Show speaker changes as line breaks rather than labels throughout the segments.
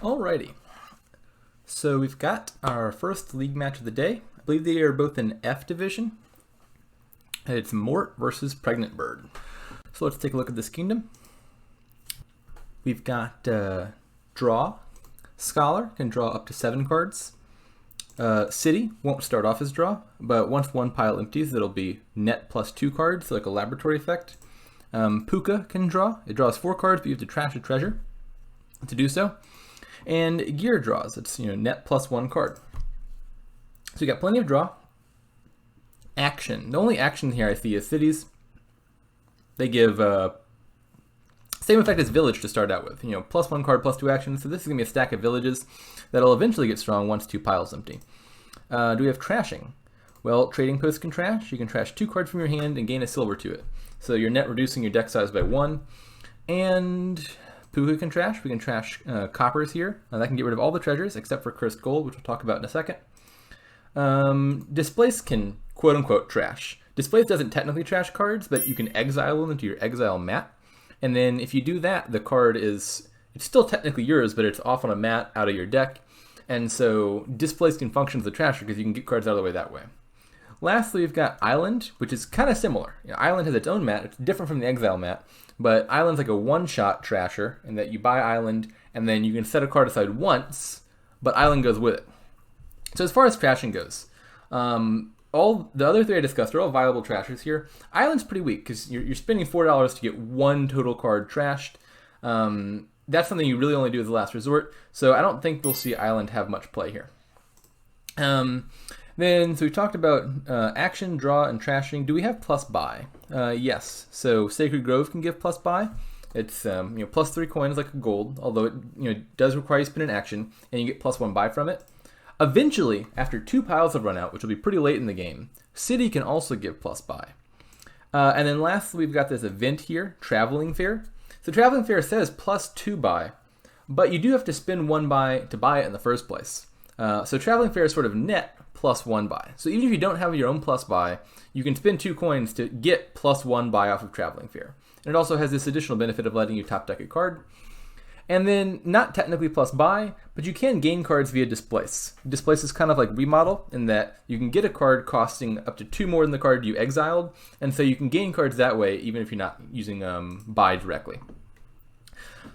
Alrighty, so we've got our first league match of the day. I believe they are both in F division. It's Mort versus pregnantbird. So let's take a look at this kingdom. We've got draw. Scholar can draw up to 7 cards. City won't start off as draw, but once one pile empties, it'll be net plus 2 cards, like a laboratory effect. Puka can draw. It draws 4 cards, but you have to trash a treasure to do so. And gear draws. It's net plus 1 card. So you got plenty of draw. Action. The only action here I see is cities. They give same effect as village to start out with. Plus 1 card, plus 2 actions. So this is gonna be a stack of villages that'll eventually get strong once 2 piles empty. Do we have trashing? Well, trading post can trash. You can trash 2 cards from your hand and gain a silver to it. So you're net reducing your deck size by 1. And Puka can trash. We can trash coppers here. That can get rid of all the treasures except for cursed gold, which we'll talk about in a second. Displace can quote-unquote trash. Displace doesn't technically trash cards, but you can exile them into your exile mat. And then if you do that, the card it's still technically yours, but it's off on a mat out of your deck. And so Displace can function as a trasher because you can get cards out of the way that way. Lastly, we've got Island, which is kind of similar. Island has its own mat. It's different from the exile mat, but Island's like a one-shot trasher in that you buy Island and then you can set a card aside once, but Island goes with it. So as far as trashing goes, all the other 3 I discussed are all viable trashers here. Island's pretty weak because you're spending $4 to get 1 total card trashed. That's something you really only do as a last resort, so I don't think we'll see Island have much play here. So we talked about action, draw, and trashing. Do we have plus buy? Yes. So Sacred Grove can give plus buy. It's plus 3 coins like a gold, although it does require you spend an action, and you get plus 1 buy from it. Eventually, after 2 piles have run out, which will be pretty late in the game, City can also give plus buy. And then lastly, we've got this event here, Traveling Fair. So Traveling Fair says plus 2 buy, but you do have to spend 1 buy to buy it in the first place. So Traveling Fair is sort of net plus 1 buy. So even if you don't have your own plus buy, you can spend 2 coins to get plus 1 buy off of Traveling Fair. And it also has this additional benefit of letting you top deck a card. And then, not technically plus buy, but you can gain cards via Displace. Displace is kind of like Remodel in that you can get a card costing up to 2 more than the card you exiled, and so you can gain cards that way even if you're not using buy directly.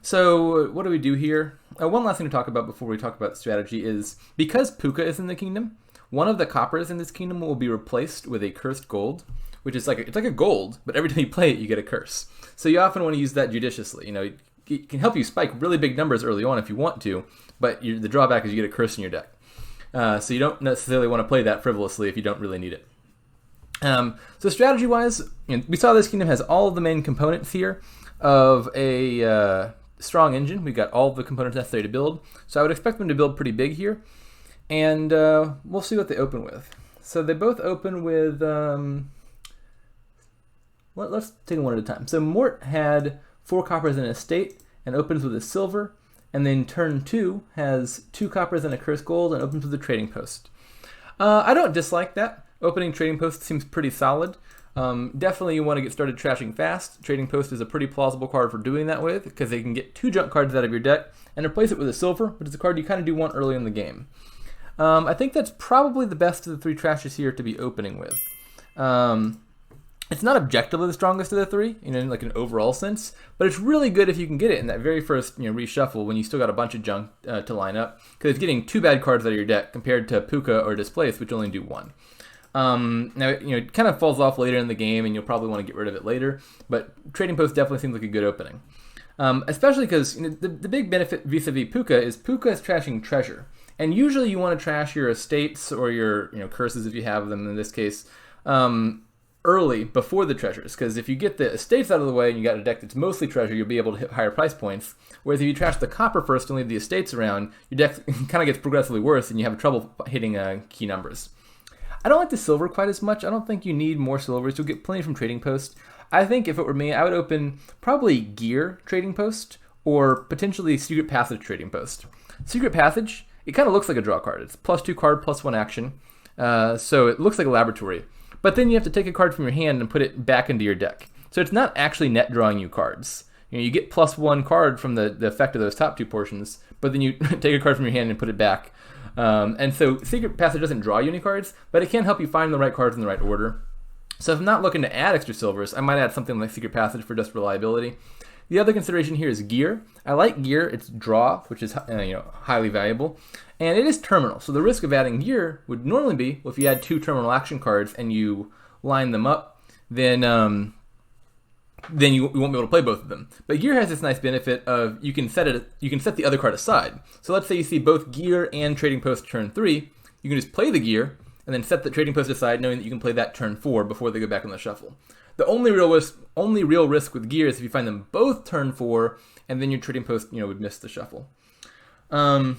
So what do we do here? One last thing to talk about before we talk about strategy is, because Puka is in the kingdom, one of the coppers in this kingdom will be replaced with a cursed gold, which is it's like a gold, but every time you play it, you get a curse. So you often want to use that judiciously. It can help you spike really big numbers early on if you want to, but the drawback is you get a curse in your deck. So you don't necessarily want to play that frivolously if you don't really need it. So strategy-wise, we saw this kingdom has all of the main components here of a strong engine. We've got all of the components necessary to build, so I would expect them to build pretty big here. And we'll see what they open with. So they both open with... let's take them one at a time. So Mort had 4 coppers and an estate and opens with a silver, and then turn 2 has 2 coppers and a cursed gold and opens with a trading post. I don't dislike that. Opening trading post seems pretty solid. Definitely you want to get started trashing fast. Trading post is a pretty plausible card for doing that with, because they can get 2 junk cards out of your deck and replace it with a silver, which is a card you kind of do want early in the game. I think that's probably the best of the 3 trashes here to be opening with. It's not objectively the strongest of the 3, in like an overall sense, but it's really good if you can get it in that very first reshuffle when you still got a bunch of junk to line up, because it's getting 2 bad cards out of your deck compared to Puka or Displace, which only do 1. Now, it kind of falls off later in the game, and you'll probably want to get rid of it later, but Trading Post definitely seems like a good opening. Especially because the big benefit vis-a-vis Puka is trashing treasure. And usually you want to trash your estates or your curses if you have them in this case early before the treasures, because if you get the estates out of the way and you got a deck that's mostly treasure, you'll be able to hit higher price points. Whereas if you trash the copper first and leave the estates around, your deck kind of gets progressively worse and you have trouble hitting key numbers. I don't like the silver quite as much. I don't think you need more silvers. You'll get plenty from Trading Post. I think if it were me, I would open probably Gear Trading Post or potentially Secret Passage Trading Post. Secret Passage, it kind of looks like a draw card. It's plus 2 card, plus 1 action. So it looks like a laboratory. But then you have to take a card from your hand and put it back into your deck. So it's not actually net drawing you cards. you get +1 card from the effect of those top two portions, but then you take a card from your hand and put it back. And so Secret Passage doesn't draw you any cards, but it can help you find the right cards in the right order. So if I'm not looking to add extra silvers, I might add something like Secret Passage for just reliability. The other consideration here is gear. I like gear. It's draw, which is highly valuable, and it is terminal. So the risk of adding gear would normally be, well, if you add 2 terminal action cards and you line them up, then you won't be able to play both of them. But gear has this nice benefit of you can set the other card aside. So let's say you see both gear and trading post turn 3, you can just play the gear and then set the trading post aside, knowing that you can play that turn 4 before they go back on the shuffle. The only real risk with gear is if you find them both turn 4, and then your trading post would miss the shuffle. So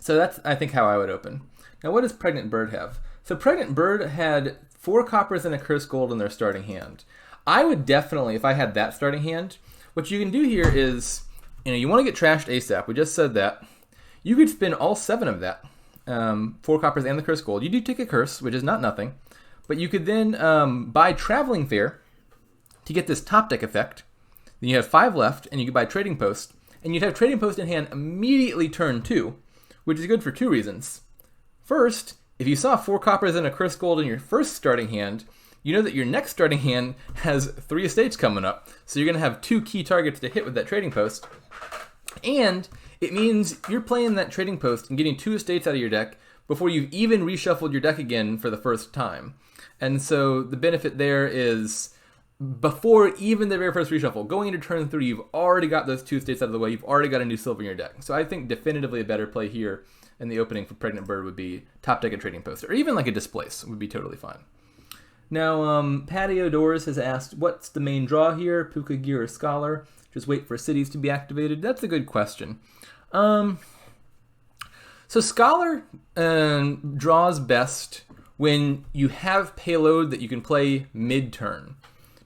that's, I think, how I would open. Now, what does Pregnant Bird have? So Pregnant Bird had 4 coppers and a cursed gold in their starting hand. I would definitely, if I had that starting hand, what you can do here is, you want to get trashed ASAP. We just said that. You could spin all 7 of that, 4 coppers and the cursed gold. You do take a curse, which is not nothing. But you could then buy Traveling Fair to get this top deck effect. Then you have 5 left, and you could buy Trading Post. And you'd have Trading Post in hand immediately turn 2, which is good for 2 reasons. First, if you saw 4 coppers and a cursed gold in your first starting hand, you know that your next starting hand has 3 estates coming up. So you're going to have 2 key targets to hit with that Trading Post. And it means you're playing that Trading Post and getting 2 estates out of your deck before you've even reshuffled your deck again for the first time. And so the benefit there is, before even the very first reshuffle, going into turn 3, you've already got those 2 estates out of the way. You've already got a new silver in your deck. So I think definitively a better play here in the opening for Pregnant Bird would be top deck a Trading Post, or even like a Displace would be totally fine. Now, Patio Doors has asked, what's the main draw here? Puka, Gear, or Scholar? Just wait for cities to be activated? That's a good question. So Scholar draws best when you have payload that you can play mid-turn,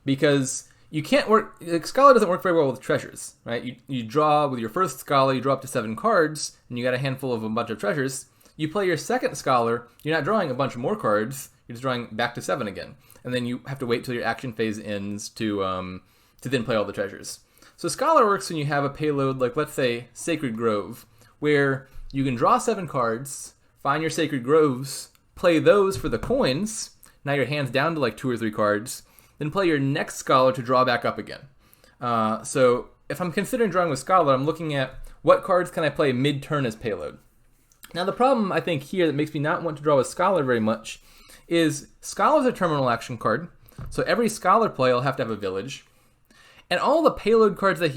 because you can't work. Scholar doesn't work very well with treasures, right? You draw with your first Scholar, you draw up to 7 cards, and you got a handful of a bunch of treasures. You play your second Scholar, you're not drawing a bunch more cards. You're just drawing back to 7 again, and then you have to wait till your action phase ends to then play all the treasures. So Scholar works when you have a payload like, let's say, Sacred Grove, where you can draw 7 cards, find your Sacred Groves, play those for the coins. Now your hand's down to like 2 or 3 cards. Then play your next Scholar to draw back up again. So if I'm considering drawing with Scholar, I'm looking at what cards can I play mid-turn as payload. Now the problem I think here that makes me not want to draw with Scholar very much is Scholar's a terminal action card. So every Scholar play will have to have a village. And all the payload cards I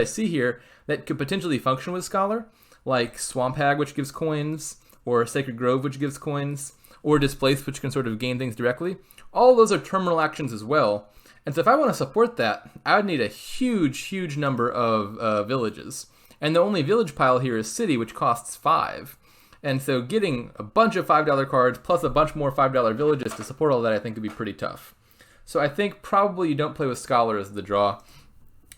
see here that could potentially function with Scholar, like Swamp Hag, which gives coins, or Sacred Grove, which gives coins, or Displace, which can sort of gain things directly. All those are terminal actions as well. And so if I want to support that, I would need a huge number of villages. And the only village pile here is City, which costs 5. And so getting a bunch of $5 cards plus a bunch more $5 villages to support all that, I think would be pretty tough. So I think probably you don't play with Scholar as the draw.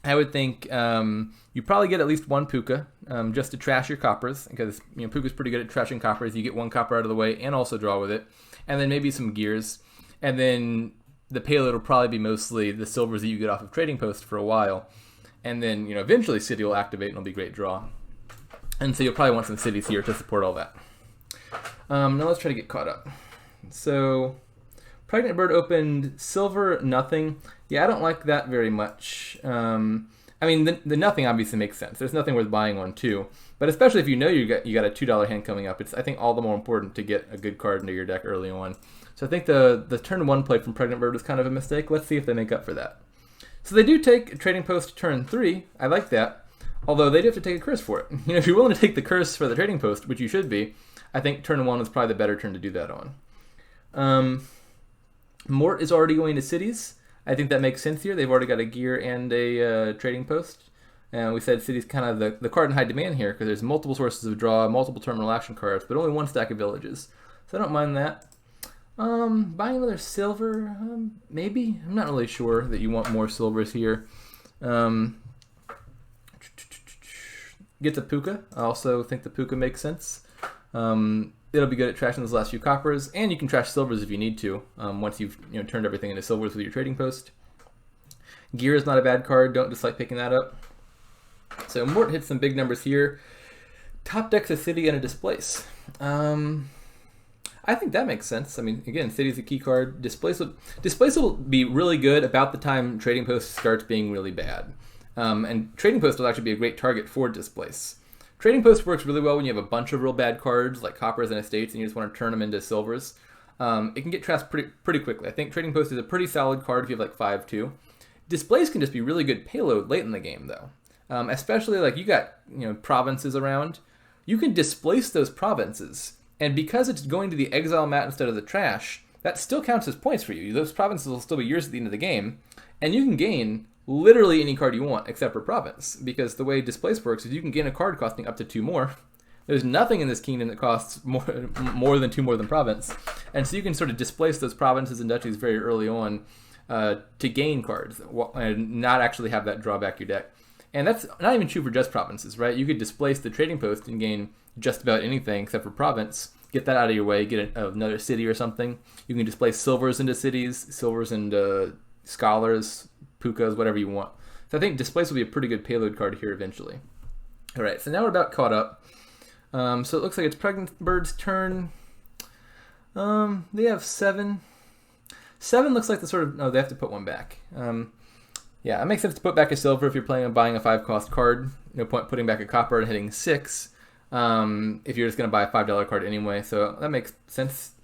I would think you probably get at least 1 Puka just to trash your coppers, because Puka's pretty good at trashing coppers. You get 1 copper out of the way and also draw with it. And then maybe some gears. And then the payload will probably be mostly the silvers that you get off of Trading Post for a while. And then eventually City will activate and it'll be a great draw. And so you'll probably want some cities here to support all that. Now let's try to get caught up. So Pregnant Bird opened silver, nothing. Yeah, I don't like that very much. I mean, the nothing obviously makes sense. There's nothing worth buying on too. But especially if you know you got a $2 hand coming up, it's, I think, all the more important to get a good card into your deck early on. So I think the turn 1 play from Pregnant Bird was kind of a mistake. Let's see if they make up for that. So they do take Trading Post turn 3. I like that. Although they do have to take a curse for it. If you're willing to take the curse for the Trading Post, which you should be, I think turn 1 is probably the better turn to do that on. Mort is already going to cities. I think that makes sense here. They've already got a gear and a Trading Post. And we said cities kind of the card in high demand here, because there's multiple sources of draw, multiple terminal action cards, but only 1 stack of villages. So I don't mind that. Buying another silver, maybe? I'm not really sure that you want more silvers here. Gets a Puka. I also think the Puka makes sense. It'll be good at trashing those last few coppers, and you can trash silvers if you need to, once you've turned everything into silvers with your Trading Post. Gear is not a bad card. Don't dislike picking that up. So Mort hits some big numbers here. Top decks a city and a displace. I think that makes sense. I mean, again, city's a key card. Displace will be really good about the time Trading Post starts being really bad. And Trading Post will actually be a great target for displace. Trading Post works really well when you have a bunch of real bad cards like coppers and estates and you just want to turn them into silvers. It can get trashed pretty quickly. I think Trading Post is a pretty solid card if you have like 5-2. Displace can just be really good payload late in the game though. Especially like you got provinces around. You can displace those provinces. And because it's going to the exile mat instead of the trash, that still counts as points for you. Those provinces will still be yours at the end of the game. And you can gain literally any card you want except for province. Because the way displace works is you can gain a card costing up to 2 more. There's nothing in this kingdom that costs more than 2 more than province. And so you can sort of displace those provinces and duchies very early on to gain cards and not actually have that draw back your deck. And that's not even true for just provinces, right? You could displace the Trading Post and gain just about anything except for province. Get that out of your way, get another city or something. You can displace silvers into cities, silvers into scholars, pukas, whatever you want. So I think displace will be a pretty good payload card here eventually. All right, so now we're about caught up. So it looks like it's pregnantbird's turn. They have 7. 7 looks like the sort of... No, they have to put 1 back. Yeah, it makes sense to put back a silver if you're planning on buying a 5-cost card. No point putting back a copper and hitting 6 if you're just going to buy a $5 card anyway. So that makes sense.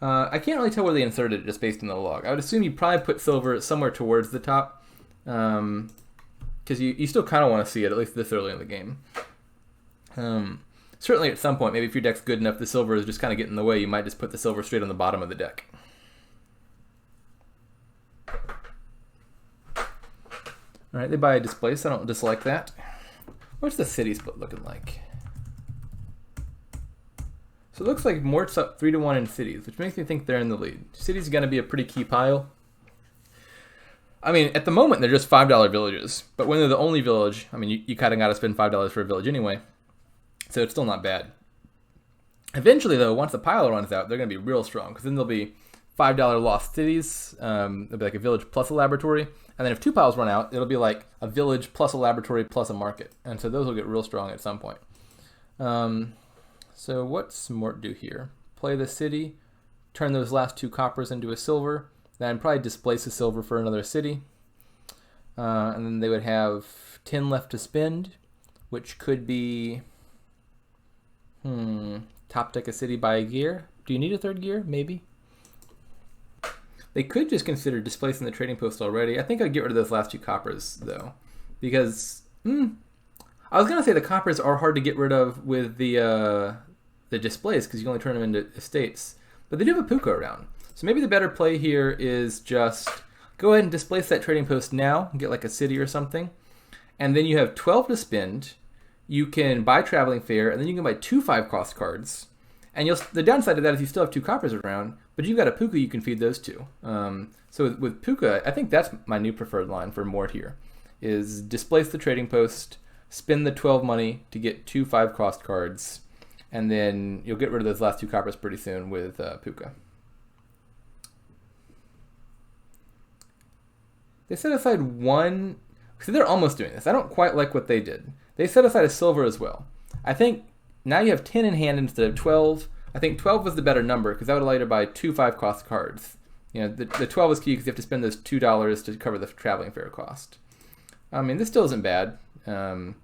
I can't really tell where they inserted it just based on the log. I would assume you probably put silver somewhere towards the top because you still kind of want to see it, at least this early in the game. Certainly at some point, maybe if your deck's good enough, the silver is just kind of getting in the way, you might just put the silver straight on the bottom of the deck. Alright, they buy a displace. I don't dislike that. What's the city split looking like? So it looks like Mort's up 3-1 in cities, which makes me think they're in the lead. Cities going to be a pretty key pile. I mean, at the moment, they're just $5 villages. But when they're the only village, I mean, you kind of got to spend $5 for a village anyway. So it's still not bad. Eventually, though, once the pile runs out, they're going to be real strong. Because then there'll be $5 lost cities. It'll be like a village plus a laboratory. And then if 2 piles run out, it'll be like a village plus a laboratory plus a market. And so those will get real strong at some point. So what's Mort do here? Play the city, turn those last 2 coppers into a silver, then probably displace a silver for another city. And then they would have 10 left to spend, which could be... top deck a city, buy a gear. Do you need a 3rd gear? Maybe. They could just consider displacing the Trading Post already. I think I'd get rid of those last 2 coppers, though. Because, I was going to say the coppers are hard to get rid of with the displays, because you can only turn them into estates. But they do have a puka around. So maybe the better play here is just go ahead and displace that Trading Post now, get like a city or something. And then you have 12 to spend. You can buy Traveling Fair, and then you can buy 2 5-cost cards. And the downside of that is you still have 2 coppers around, but you've got a puka you can feed those to. So with puka, I think that's my new preferred line for Mort here, is displace the Trading Post, spend the 12 money to get 2 5-cost cards, and then you'll get rid of those last 2 coppers pretty soon with puka. They set aside 1... See, they're almost doing this. I don't quite like what they did. They set aside a silver as well. I think now you have 10 in hand instead of 12. I think 12 was the better number because that would allow you to buy 2 5-cost cards. The 12 is key because you have to spend those $2 to cover the Traveling Fair cost. I mean, this still isn't bad. But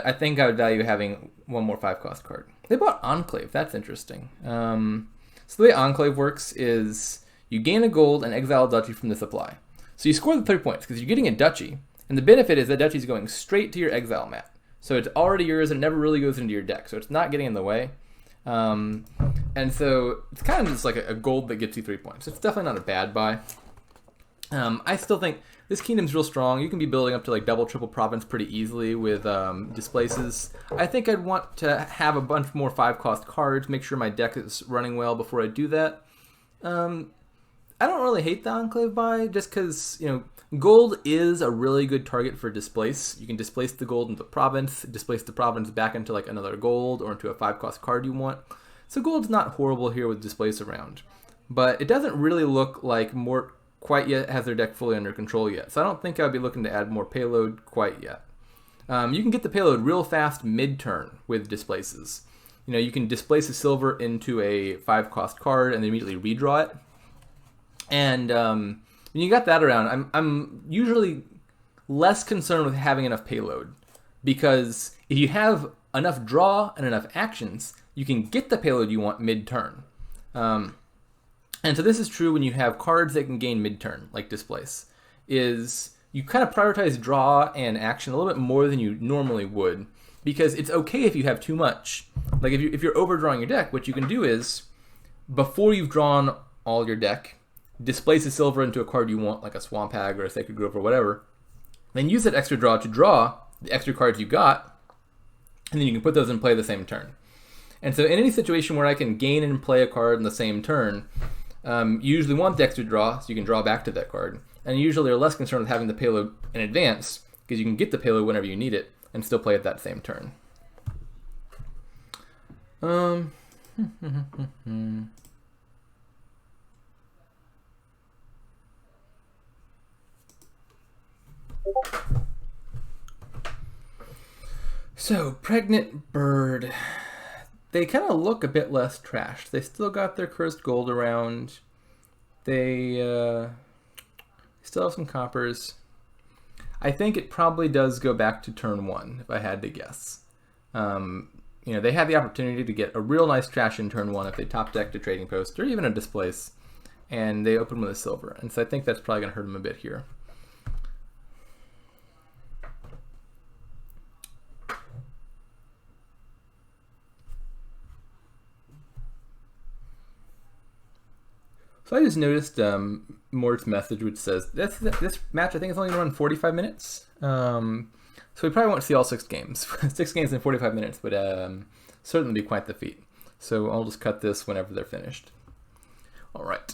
I think I would value having 1 more 5-cost card. They bought Enclave. That's interesting. So the way Enclave works is you gain a gold and exile a duchy from the supply. So you score the 3 points because you're getting a duchy. And the benefit is that duchy is going straight to your exile mat. So it's already yours and never really goes into your deck. So it's not getting in the way. And so it's kind of just like a gold that gets you 3 points. It's definitely not a bad buy. I still think this kingdom's real strong. You can be building up to like double, triple province pretty easily with displaces. I think I'd want to have a bunch more 5-cost cards, make sure my deck is running well before I do that. I don't really hate the Enclave buy just because, gold is a really good target for displace. You can displace the gold into province, displace the province back into like another gold or into a 5-cost card you want. So gold's not horrible here with displace around. But it doesn't really look like Mort quite yet has their deck fully under control yet. So I don't think I'd be looking to add more payload quite yet. You can get the payload real fast mid-turn with displaces. You can displace a silver into a 5-cost card and then immediately redraw it. And when you got that around, I'm usually less concerned with having enough payload, because if you have enough draw and enough actions, you can get the payload you want mid-turn. And so this is true when you have cards that can gain mid-turn, like Displace, is you kind of prioritize draw and action a little bit more than you normally would, because it's okay if you have too much. Like if you're overdrawing your deck, what you can do is, before you've drawn all your deck, displace a silver into a card you want, like a Swamp Hag or a Sacred Grove or whatever, then use that extra draw to draw the extra cards you got, and then you can put those in play the same turn. And so in any situation where I can gain and play a card in the same turn, you usually want the extra draw so you can draw back to that card. And you usually are less concerned with having the payload in advance, because you can get the payload whenever you need it and still play it that same turn. So, Pregnant Bird. They kind of look a bit less trashed. They still got their cursed gold around. They still have some coppers. I think it probably does go back to turn 1, if I had to guess. They had the opportunity to get a real nice trash in turn 1 if they top decked a Trading Post or even a Displace, and they opened with a silver. And so I think that's probably going to hurt them a bit here. So I just noticed Mort's message, which says this match I think is only going to run 45 minutes. So we probably won't see all 6 games. 6 games in 45 minutes would certainly be quite the feat. So I'll just cut this whenever they're finished. All right.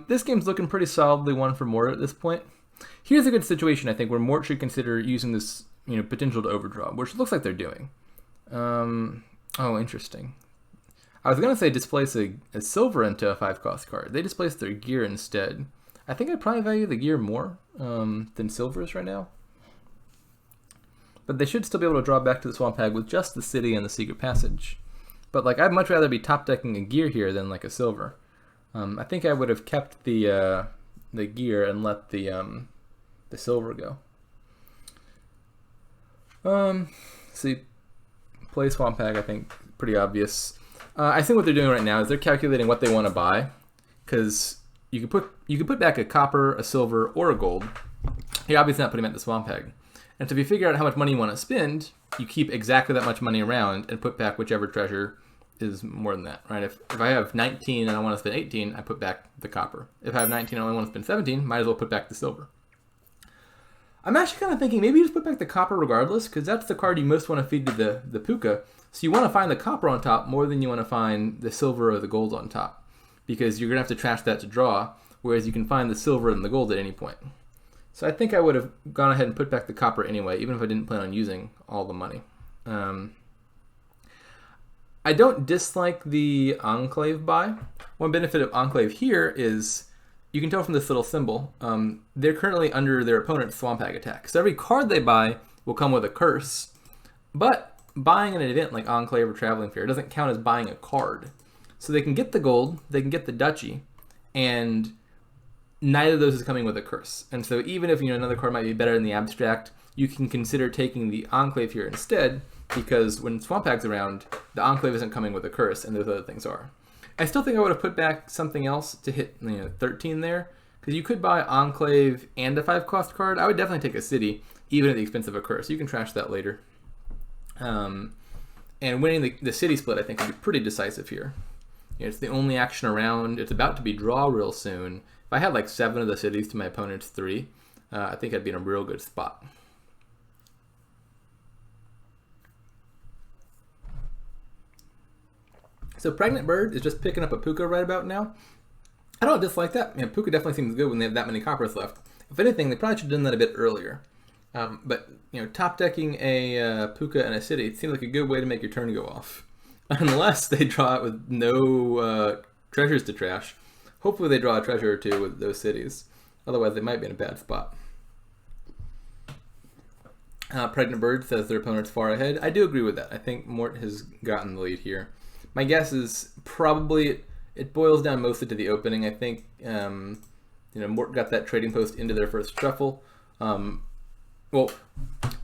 This game's looking pretty solidly won for Mort at this point. Here's a good situation, I think, where Mort should consider using this potential to overdraw, which looks like they're doing. Oh, interesting. I was going to say displace a silver into a 5-cost card. They displaced their gear instead. I think I'd probably value the gear more than silvers right now. But they should still be able to draw back to the Swamp Hag with just the city and the Secret Passage. But I'd much rather be top decking a gear here than like a silver. I think I would have kept the gear and let the silver go. See, play Swamp Hag, I think, pretty obvious. I think what they're doing right now is they're calculating what they want to buy, because you could put back a copper, a silver, or a gold. You're obviously not putting back the Swamp Hag. And so if you figure out how much money you want to spend, you keep exactly that much money around and put back whichever treasure is more than that, right? If I have 19 and I want to spend 18, I put back the copper. If I have 19 and I only want to spend 17, might as well put back the silver. I'm actually kind of thinking maybe you just put back the copper regardless, because that's the card you most want to feed to the puka. So you want to find the copper on top more than you want to find the silver or the gold on top, because you're going to have to trash that to draw, whereas you can find the silver and the gold at any point. So I think I would have gone ahead and put back the copper anyway, even if I didn't plan on using all the money. I don't dislike the Enclave buy. One benefit of Enclave here is you can tell from this little symbol, they're currently under their opponent's Swamp Hag attack. So every card they buy will come with a curse, but buying an event like Enclave or Traveling Fair doesn't count as buying a card. So they can get the gold, they can get the duchy, and neither of those is coming with a curse. And so even if another card might be better in the abstract, you can consider taking the Enclave here instead, because when Swamp Hag's around, the Enclave isn't coming with a curse, and those other things are. I still think I would have put back something else to hit 13 there, because you could buy Enclave and a 5-cost card. I would definitely take a city, even at the expense of a curse. You can trash that later. And winning the city split, I think, would be pretty decisive here. It's the only action around. It's about to be draw real soon. If I had 7 of the cities to my opponent's 3, I think I'd be in a real good spot. So Pregnant Bird is just picking up a puka right about now. I don't dislike that. Puka definitely seems good when they have that many coppers left. If anything, they probably should have done that a bit earlier. But top decking a puka and a city, it seems like a good way to make your turn go off. Unless they draw it with no treasures to trash. Hopefully they draw a treasure or two with those cities. Otherwise, they might be in a bad spot. Pregnant Bird says their opponent's far ahead. I do agree with that. I think Mort has gotten the lead here. My guess is probably it boils down mostly to the opening. I think Mort got that trading post into their first shuffle. Well,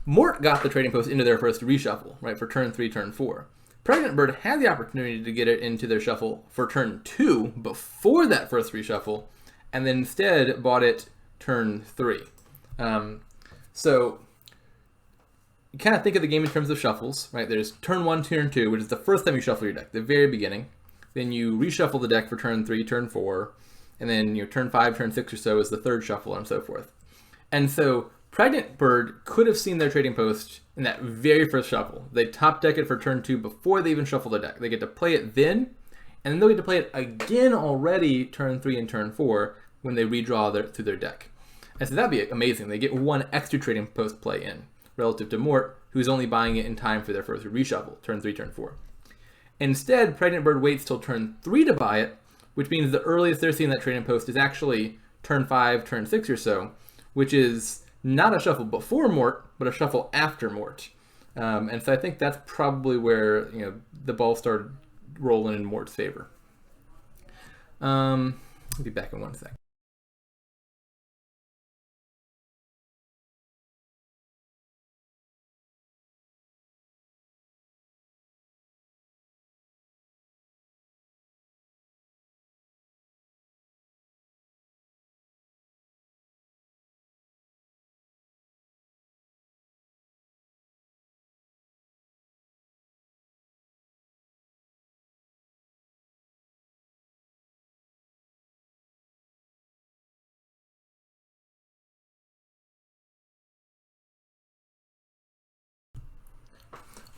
Mort got the trading post into their first reshuffle, right, for turn 3, turn 4. Pregnant Bird had the opportunity to get it into their shuffle for turn 2 before that first reshuffle, and then instead bought it turn 3. So you kind of think of the game in terms of shuffles, right? There's turn 1, turn 2, which is the first time you shuffle your deck, the very beginning. Then you reshuffle the deck for turn 3, turn 4, and then turn 5, turn 6 or so is the third shuffle, and so forth. And so Pregnant Bird could have seen their trading post in that very first shuffle. They top deck it for turn 2 before they even shuffle their deck. They get to play it then, and then they'll get to play it again already turn 3 and turn 4 when they redraw through their deck. And so that'd be amazing. They get one extra trading post play in, relative to Mort, who's only buying it in time for their first reshuffle, turn 3, turn 4. Instead, Pregnant Bird waits till turn 3 to buy it, which means the earliest they're seeing that trading post is actually turn 5, turn 6 or so, which is not a shuffle before Mort, but a shuffle after Mort. And so I think that's probably where the ball started rolling in Mort's favor. I'll be back in 1 second.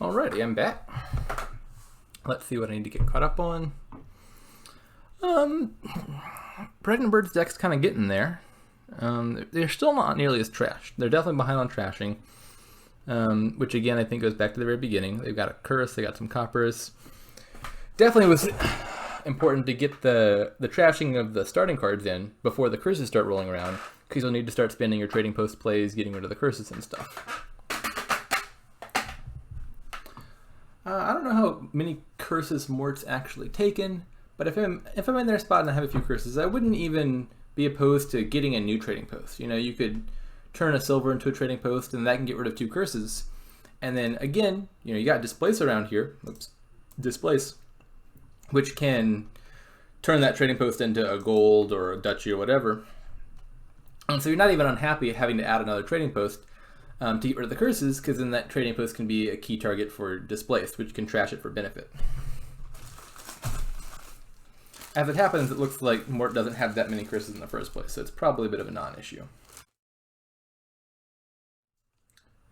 Alrighty, I'm back. Let's see what I need to get caught up on. Pregnant Bird's deck's kind of getting there. They're still not nearly as trashed. They're definitely behind on trashing, which again I think goes back to the very beginning. They've got a curse, they got some coppers. Definitely was important to get the trashing of the starting cards in before the curses start rolling around, because you'll need to start spending your trading post plays, getting rid of the curses and stuff. I don't know how many curses Mort's actually taken, but if I'm in their spot and I have a few curses, I wouldn't even be opposed to getting a new trading post. You could turn a silver into a trading post, and that can get rid of 2 curses. And then again, you got displace around here. Oops, displace, which can turn that trading post into a gold or a duchy or whatever. And so you're not even unhappy at having to add another trading post to get rid of the curses, because then that trading post can be a key target for displaced, which can trash it for benefit. As it happens, it looks like Mort doesn't have that many curses in the first place, so it's probably a bit of a non-issue.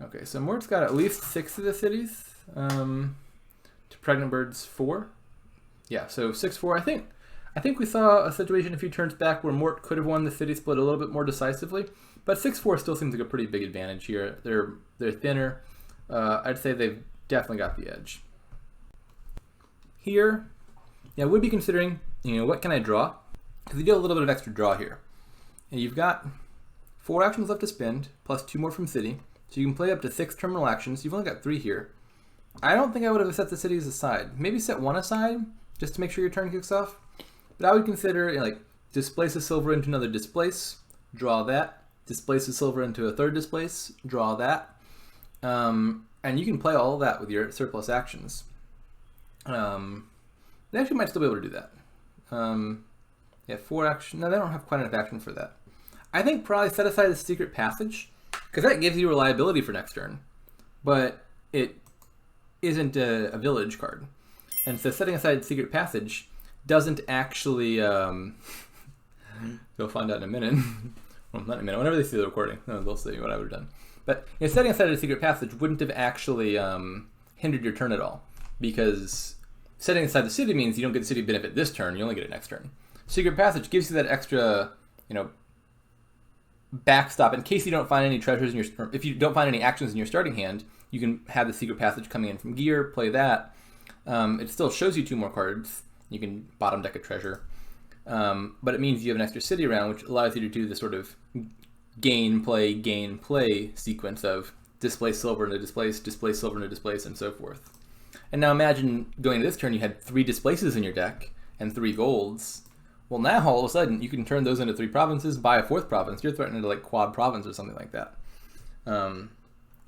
Okay, so Mort's got at least 6 of the cities to Pregnant Bird's 4. Yeah, so 6-4. I think we saw a situation a few turns back where Mort could have won the city split a little bit more decisively, but 6-4 still seems like a pretty big advantage here. They're thinner. I'd say they've definitely got the edge. Here, I would be considering, what can I draw? Because you do a little bit of extra draw here. And you've got 4 actions left to spend, plus 2 more from city. So you can play up to 6 terminal actions. You've only got 3 here. I don't think I would have set the cities aside. Maybe set 1 aside, just to make sure your turn kicks off. But I would consider, displace a silver into another displace, draw that. Displace a silver into a third displace, draw that. And you can play all of that with your surplus actions. They actually might still be able to do that. 4 action. No, they don't have quite enough action for that. I think probably set aside the secret passage, because that gives you reliability for next turn, but it isn't a village card. And so setting aside secret passage doesn't actually, you'll find out in a minute. Well, not in a minute, whenever they see the recording, they'll see what I would have done. But setting aside a secret passage wouldn't have actually hindered your turn at all, because setting aside the city means you don't get the city benefit this turn, you only get it next turn. Secret passage gives you that extra, backstop in case you don't find any treasures in your, if you don't find any actions in your starting hand, you can have the secret passage coming in from gear, play that. It still shows you 2 more cards. You can bottom deck a treasure. But it means you have an extra city around, which allows you to do the sort of gain, play sequence of displace silver into displace silver into displace, and so forth. And now imagine going to this turn, you had 3 displaces in your deck and 3 golds. Well, now all of a sudden you can turn those into 3 provinces, buy a 4th province. You're threatening to like quad province or something like that.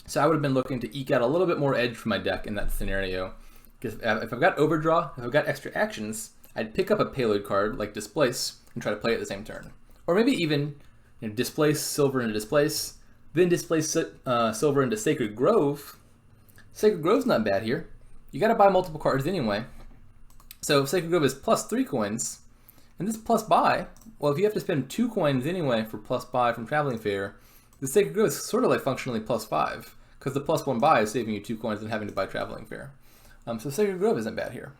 So I would have been looking to eke out a little bit more edge from my deck in that scenario. Because if I've got overdraw, if I've got extra actions, I'd pick up a payload card like displace and try to play it the same turn. Or maybe even displace silver into displace, then displace silver into Sacred Grove. Sacred Grove's not bad here. You got to buy multiple cards anyway. So if Sacred Grove is plus 3 coins, and this plus buy, well, if you have to spend 2 coins anyway for plus buy from Traveling Fair, the Sacred Grove is sort of like functionally plus 5, because the plus 1 buy is saving you 2 coins and having to buy Traveling Fair. So Sacred Grove isn't bad here.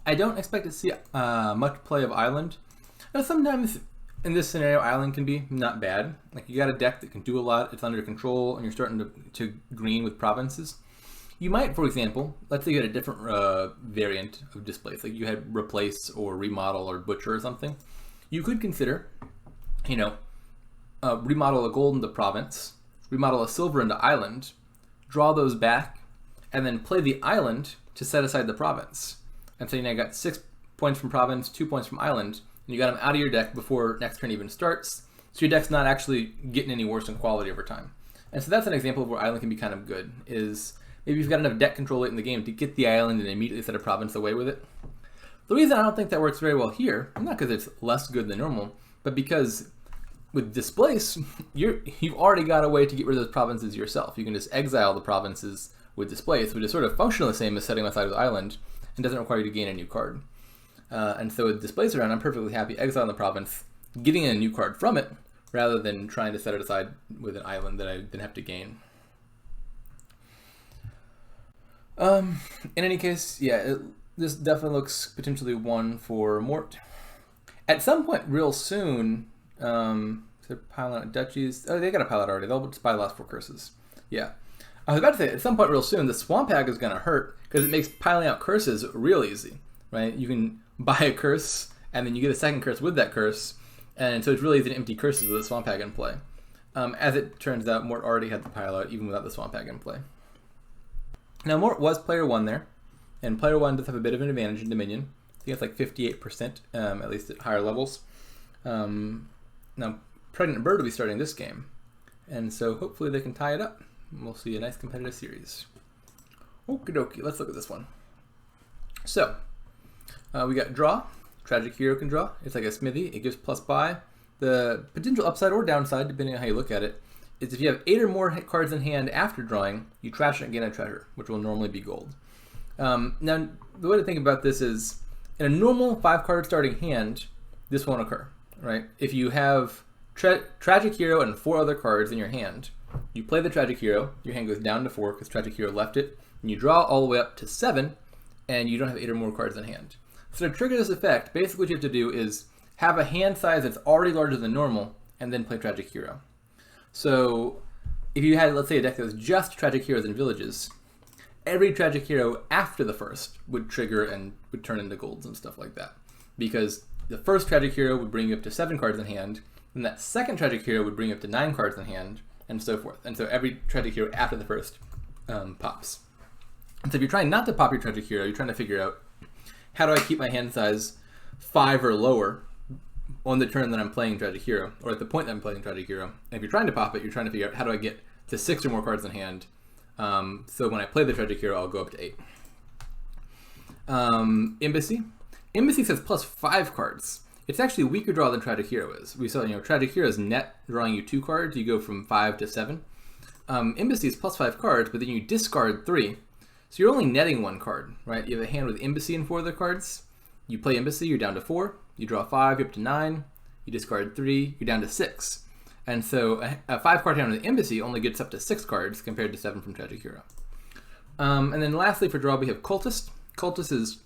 I don't expect to see much play of Island. Now, sometimes in this scenario, Island can be not bad. Like, you got a deck that can do a lot, it's under control, and you're starting to green with provinces. You might, for example, let's say you had a different variant of displays, like you had replace or remodel or butcher or something. You could consider, remodel a gold into province, remodel a silver into island, draw those back, and then play the island to set aside the province. And so you got 6 points from province, 2 points from island, and you got them out of your deck before next turn even starts, so your deck's not actually getting any worse in quality over time. And so that's an example of where island can be kind of good, is maybe you've got enough deck control late in the game to get the island and immediately set a province away with it. The reason I don't think that works very well here, not because it's less good than normal, but because with displace, you've already got a way to get rid of those provinces yourself. You can just exile the provinces with displace, which is sort of functionally the same as setting aside the island, and doesn't require you to gain a new card. And so with displace around, I'm perfectly happy exiling the province, getting a new card from it, rather than trying to set it aside with an island that I then have to gain. In any case, yeah, this definitely looks potentially one for Mort. At some point real soon, they're piling out duchies. Oh, they got a pile out already. They'll just buy the last 4 curses. Yeah. I was about to say, at some point real soon, the Swamp Hag is going to hurt because it makes piling out curses real easy, right? You can buy a curse, and then you get a second curse with that curse, and so it's really easy to empty curses with the Swamp Hag in play. As it turns out, Mort already had the pile out even without the Swamp Hag in play. Now, Mort was player 1 there, and player 1 does have a bit of an advantage in Dominion. I think it's like 58%, at least at higher levels. Now, Pregnant Bird will be starting this game, and so hopefully they can tie it up. We'll see a nice competitive series. Okie dokie, let's look at this one. So, we got draw. Tragic Hero can draw. It's like a smithy. It gives plus buy. The potential upside or downside, depending on how you look at it, is if you have 8 or more cards in hand after drawing, you trash it and gain a treasure, which will normally be gold. Now, the way to think about this is, in a normal 5-card starting hand, this won't occur, right? If you have Tragic Hero and 4 other cards in your hand, you play the Tragic Hero, your hand goes down to 4 because Tragic Hero left it, and you draw all the way up to 7, and you don't have 8 or more cards in hand. So to trigger this effect, basically what you have to do is have a hand size that's already larger than normal, and then play Tragic Hero. So if you had, let's say, a deck that was just Tragic Heroes and Villages, every Tragic Hero after the first would trigger and would turn into golds and stuff like that. Because the first Tragic Hero would bring you up to 7 cards in hand, and that second Tragic Hero would bring you up to 9 cards in hand, and so forth. And so every Tragic Hero after the first pops. And so if you're trying not to pop your Tragic Hero, you're trying to figure out, how do I keep my hand size 5 or lower on the turn that I'm playing Tragic Hero, or at the point that I'm playing Tragic Hero? And if you're trying to pop it, you're trying to figure out, how do I get to 6 or more cards in hand? So when I play the Tragic Hero, I'll go up to 8. Embassy. Embassy says plus 5 cards. It's actually a weaker draw than Tragic Hero is. We saw, Tragic Hero is net drawing you 2 cards. You go from 5 to 7. Embassy is plus 5 cards, but then you discard 3. So you're only netting 1 card, right? You have a hand with Embassy and 4 other cards. You play Embassy, you're down to 4. You draw 5, you're up to 9. You discard 3, you're down to 6. And so a 5-card hand with Embassy only gets up to 6 cards compared to 7 from Tragic Hero. And then lastly for draw, we have Cultist. Cultist is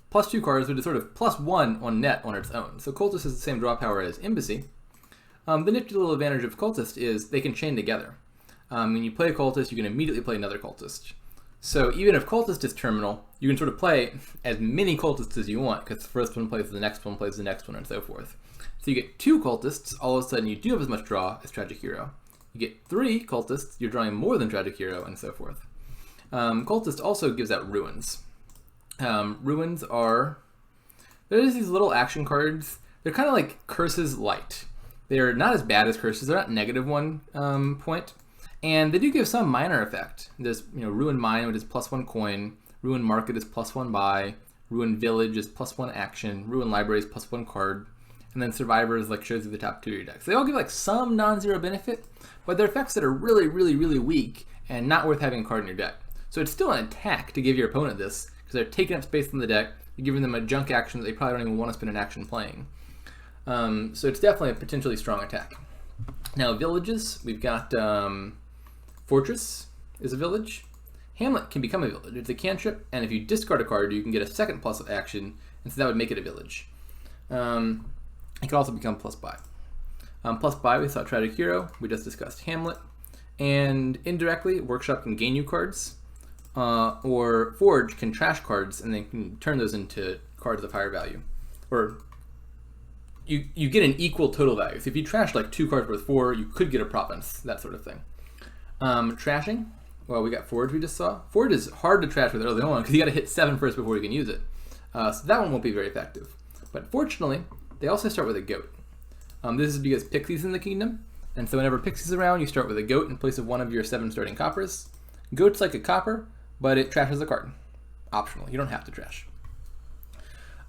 plus 2 cards, which is sort of plus 1 on net on its own. So Cultist has the same draw power as Embassy. The nifty little advantage of Cultist is they can chain together. When you play a Cultist, you can immediately play another Cultist. So even if Cultist is terminal, you can sort of play as many Cultists as you want, because the first one plays the next one, and so forth. So you get 2 cultists, all of a sudden you do have as much draw as Tragic Hero. You get 3 cultists, you're drawing more than Tragic Hero, and so forth. Cultist also gives out ruins. Ruins are, there's these little action cards. They're kind of like Curses light. They're not as bad as Curses. They're not -1 point. And they do give some minor effect. There's Ruin Mine, which is +1 coin. Ruin Market is +1 buy. Ruin Village is +1 action. Ruin Library is +1 card. And then Survivors like shows you the top 2 of your decks. They all give like some non-zero benefit, but they're effects that are really, really, really weak and not worth having a card in your deck. So it's still an attack to give your opponent this, because they're taking up space in the deck. You're giving them a junk action that they probably don't even want to spend an action playing. So it's definitely a potentially strong attack. Now villages, we've got Fortress is a village. Hamlet can become a village. It's a cantrip, and if you discard a card, you can get a second plus action, and so that would make it a village. It can also become plus buy. Plus buy, we saw Tragic Hero. We just discussed Hamlet. And indirectly, Workshop can gain you cards, or Forge can trash cards, and then can turn those into cards of higher value. Or you get an equal total value. So if you trash like 2 cards worth 4, you could get a province, that sort of thing. Trashing, well, we got Forge we just saw. Forge is hard to trash with early on because you got to hit 7 first before you can use it. So that one won't be very effective. But fortunately, they also start with a goat. This is because Pixie's in the kingdom, and so whenever Pixie's around, you start with a goat in place of one of your 7 starting coppers. Goat's like a copper, but it trashes a card. Optional, you don't have to trash.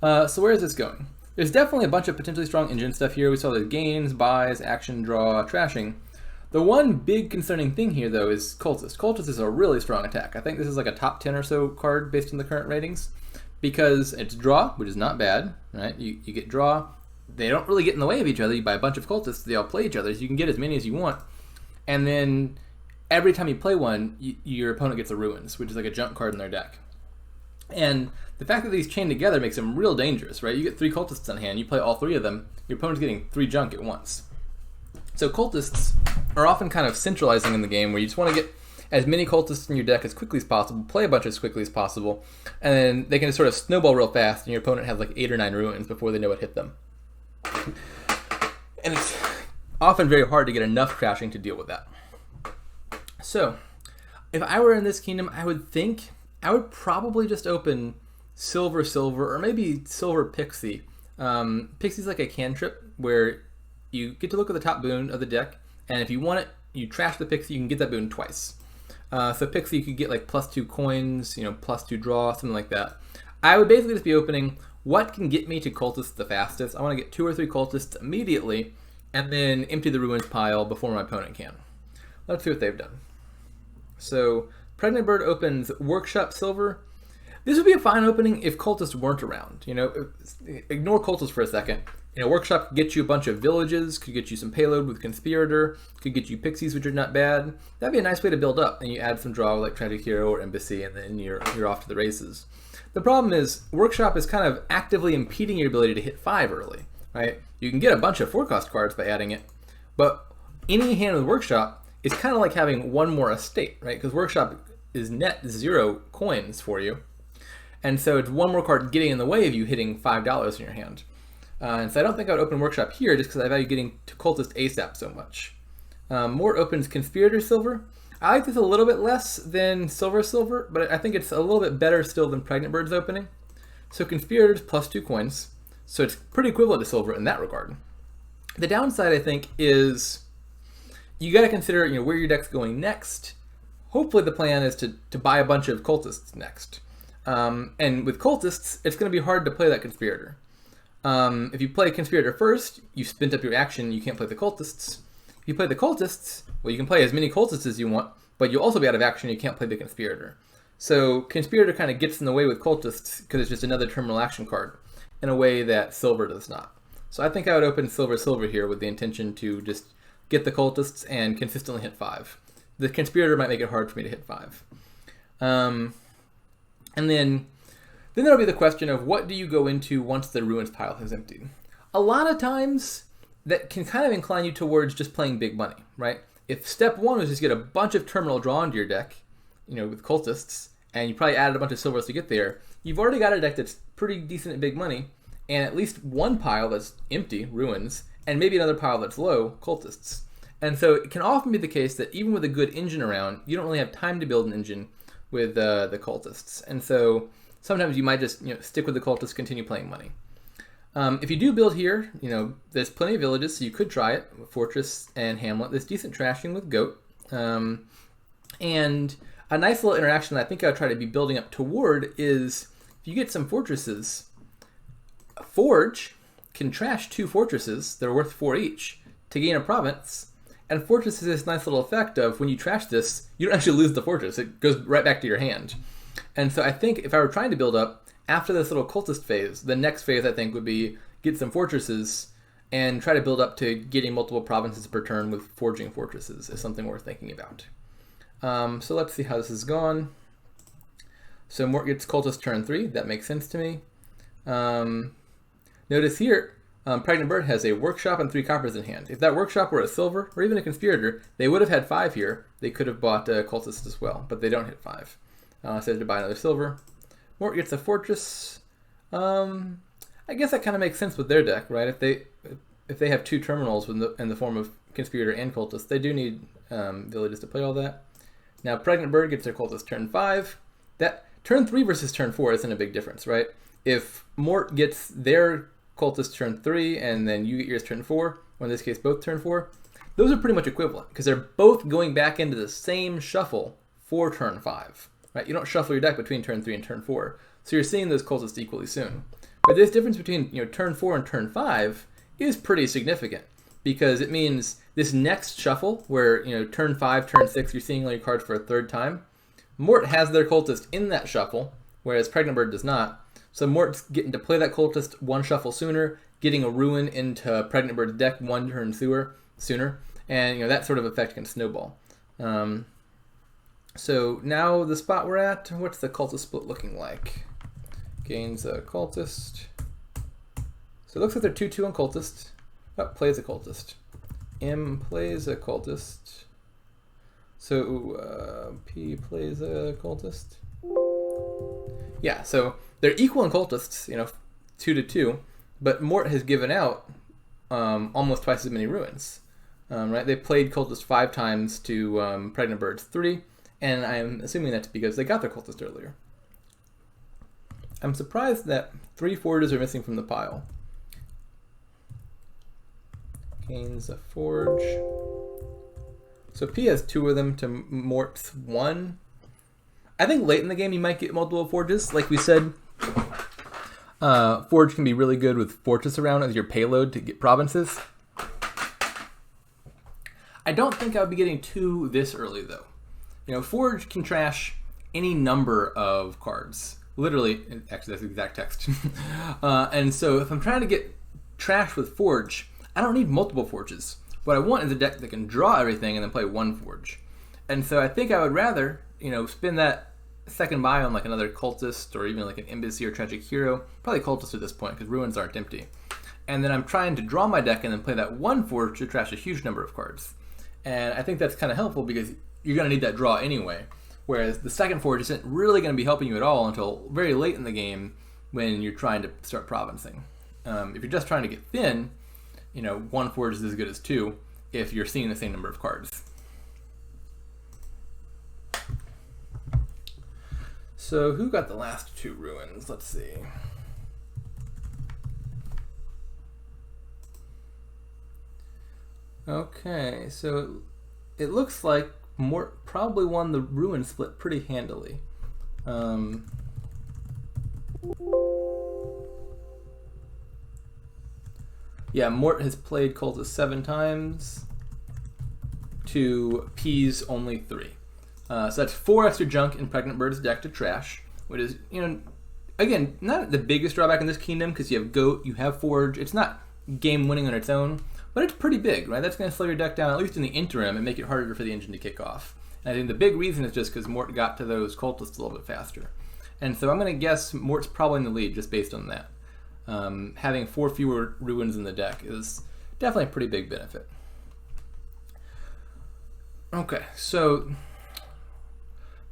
So where is this going? There's definitely a bunch of potentially strong engine stuff here. We saw the gains, buys, action, draw, trashing. The one big concerning thing here, though, is Cultist. Cultist is a really strong attack. I think this is like a top 10 or so card based on the current ratings, because it's draw, which is not bad, right? You get draw. They don't really get in the way of each other. You buy a bunch of cultists, they all play each other, so you can get as many as you want. And then every time you play one, your opponent gets a Ruins, which is like a junk card in their deck. And the fact that these chain together makes them real dangerous, right? You get 3 cultists on hand, you play all 3 of them, your opponent's getting 3 junk at once. So cultists are often kind of centralizing in the game, where you just want to get as many cultists in your deck as quickly as possible, play a bunch as quickly as possible, and then they can just sort of snowball real fast, and your opponent has like 8 or 9 Ruins before they know what hit them. And it's often very hard to get enough crashing to deal with that. So, if I were in this kingdom, I would probably just open Silver, or maybe Silver Pixie. Pixie's like a cantrip where you get to look at the top boon of the deck, and if you want it, you trash the Pixie, you can get that boon twice. So Pixie, you could get like +2 coins, +2 draw, something like that. I would basically just be opening what can get me to cultists the fastest. I want to get 2 or 3 cultists immediately, and then empty the ruins pile before my opponent can. Let's see what they've done. So Pregnantbird opens Workshop Silver. This would be a fine opening if cultists weren't around. Ignore cultists for a second. Workshop could get you a bunch of villages, could get you some payload with Conspirator, could get you Pixies, which are not bad. That'd be a nice way to build up, and you add some draw like Tragic Hero or Embassy, and then you're off to the races. The problem is Workshop is kind of actively impeding your ability to hit 5 early, right? You can get a bunch of 4-cost cards by adding it, but any hand with Workshop is kind of like having one more estate, right? Because Workshop is net 0 coins for you, and so it's one more card getting in the way of you hitting $5 in your hand. And so I don't think I would open Workshop here just because I value getting to Cultist ASAP so much. Mort opens Conspirator Silver. I like this a little bit less than Silver, but I think it's a little bit better still than Pregnantbird's opening. So Conspirator's +2 coins, so it's pretty equivalent to Silver in that regard. The downside, I think, is you got to consider where your deck's going next. Hopefully the plan is to buy a bunch of Cultists next. And with Cultists, it's going to be hard to play that Conspirator. If you play Conspirator first, you spent up your action, you can't play the Cultists. If you play the Cultists, well, you can play as many Cultists as you want, but you'll also be out of action, you can't play the Conspirator. So Conspirator kind of gets in the way with Cultists because it's just another terminal action card in a way that Silver does not. So I think I would open Silver here with the intention to just get the Cultists and consistently hit 5. The Conspirator might make it hard for me to hit 5. And then there'll be the question of what do you go into once the Ruins pile has emptied. A lot of times that can kind of incline you towards just playing big money, right? If step 1 was just get a bunch of terminal draw into your deck, with Cultists, and you probably added a bunch of silvers to get there, you've already got a deck that's pretty decent at big money, and at least one pile that's empty, ruins, and maybe another pile that's low, cultists. And so it can often be the case that even with a good engine around, you don't really have time to build an engine with the cultists. And so sometimes you might just stick with the cultists, continue playing money. If you do build here, there's plenty of villages, so you could try it. Fortress and Hamlet. There's decent trashing with Goat. And a nice little interaction that I think I'll try to be building up toward is if you get some fortresses, Forge can trash 2 fortresses that are worth 4 each to gain a province. And Fortress has this nice little effect of when you trash this, you don't actually lose the fortress. It goes right back to your hand. And so I think if I were trying to build up, after this little cultist phase, the next phase I think would be get some fortresses and try to build up to getting multiple provinces per turn with forging fortresses is something worth thinking about. So let's see how this has gone. So Mort gets cultist turn 3. That makes sense to me. Notice here, Pregnant Bird has a workshop and 3 coppers in hand. If that workshop were a silver or even a conspirator, they would have had 5 here. They could have bought cultists as well, but they don't hit 5. So they have to buy another silver. Mort gets a fortress. I guess that kind of makes sense with their deck, right? If they have 2 terminals in the form of conspirator and cultist, they do need villages to play all that. Now Pregnant Bird gets their cultist turn 5. That turn 3 versus turn 4 isn't a big difference, right? If Mort gets their cultist turn 3 and then you get yours turn 4, or in this case both turn 4, those are pretty much equivalent because they're both going back into the same shuffle for turn 5. Right? You don't shuffle your deck between turn 3 and turn 4, so you're seeing those cultists equally soon. But this difference between turn 4 and turn 5 is pretty significant because it means this next shuffle where turn 5, turn 6, you're seeing all your cards for a third time. Mort has their cultist in that shuffle, whereas Pregnant Bird does not. So Mort's getting to play that cultist one shuffle sooner, getting a ruin into Pregnant Bird's deck one turn sooner, and that sort of effect can snowball. So now the spot we're at, what's the cultist split looking like? Gains a cultist. So it looks like they're 2-2 on cultist. Oh, plays a cultist. M plays a cultist. So P plays a cultist. Yeah, so they're equal in cultists, 2-2, but Mort has given out almost twice as many ruins. Right? They played cultist 5 times to Pregnant Bird's 3, and I'm assuming that's because they got their cultist earlier. I'm surprised that 3 forges are missing from the pile. Gains a forge. So P has 2 of them to Mort's 1. I think late in the game you might get multiple forges. Like we said, forge can be really good with fortress around as your payload to get provinces. I don't think I would be getting 2 this early though. Forge can trash any number of cards. Literally, actually that's the exact text. And so if I'm trying to get trash with Forge, I don't need multiple Forges. What I want is a deck that can draw everything and then play 1 Forge. And so I think I would rather, spend that second buy on like another Cultist or even like an Embassy or Tragic Hero. Probably Cultist at this point because Ruins aren't empty. And then I'm trying to draw my deck and then play that 1 Forge to trash a huge number of cards. And I think that's kind of helpful because you're going to need that draw anyway. Whereas the second Forge isn't really going to be helping you at all until very late in the game when you're trying to start provincing. If you're just trying to get thin, 1 Forge is as good as 2 if you're seeing the same number of cards. So who got the last 2 ruins? Let's see. Okay, so it looks like Mort probably won the ruin split pretty handily. Yeah, Mort has played Cultist 7 times to P's only 3. So that's 4 extra junk in Pregnant Bird's deck to trash, which is, again, not the biggest drawback in this kingdom because you have Goat, you have Forge. It's not game winning on its own, but it's pretty big, right? That's going to slow your deck down, at least in the interim, and make it harder for the engine to kick off. And I think the big reason is just because Mort got to those cultists a little bit faster. And so I'm going to guess Mort's probably in the lead just based on that. Having 4 fewer ruins in the deck is definitely a pretty big benefit. Okay, so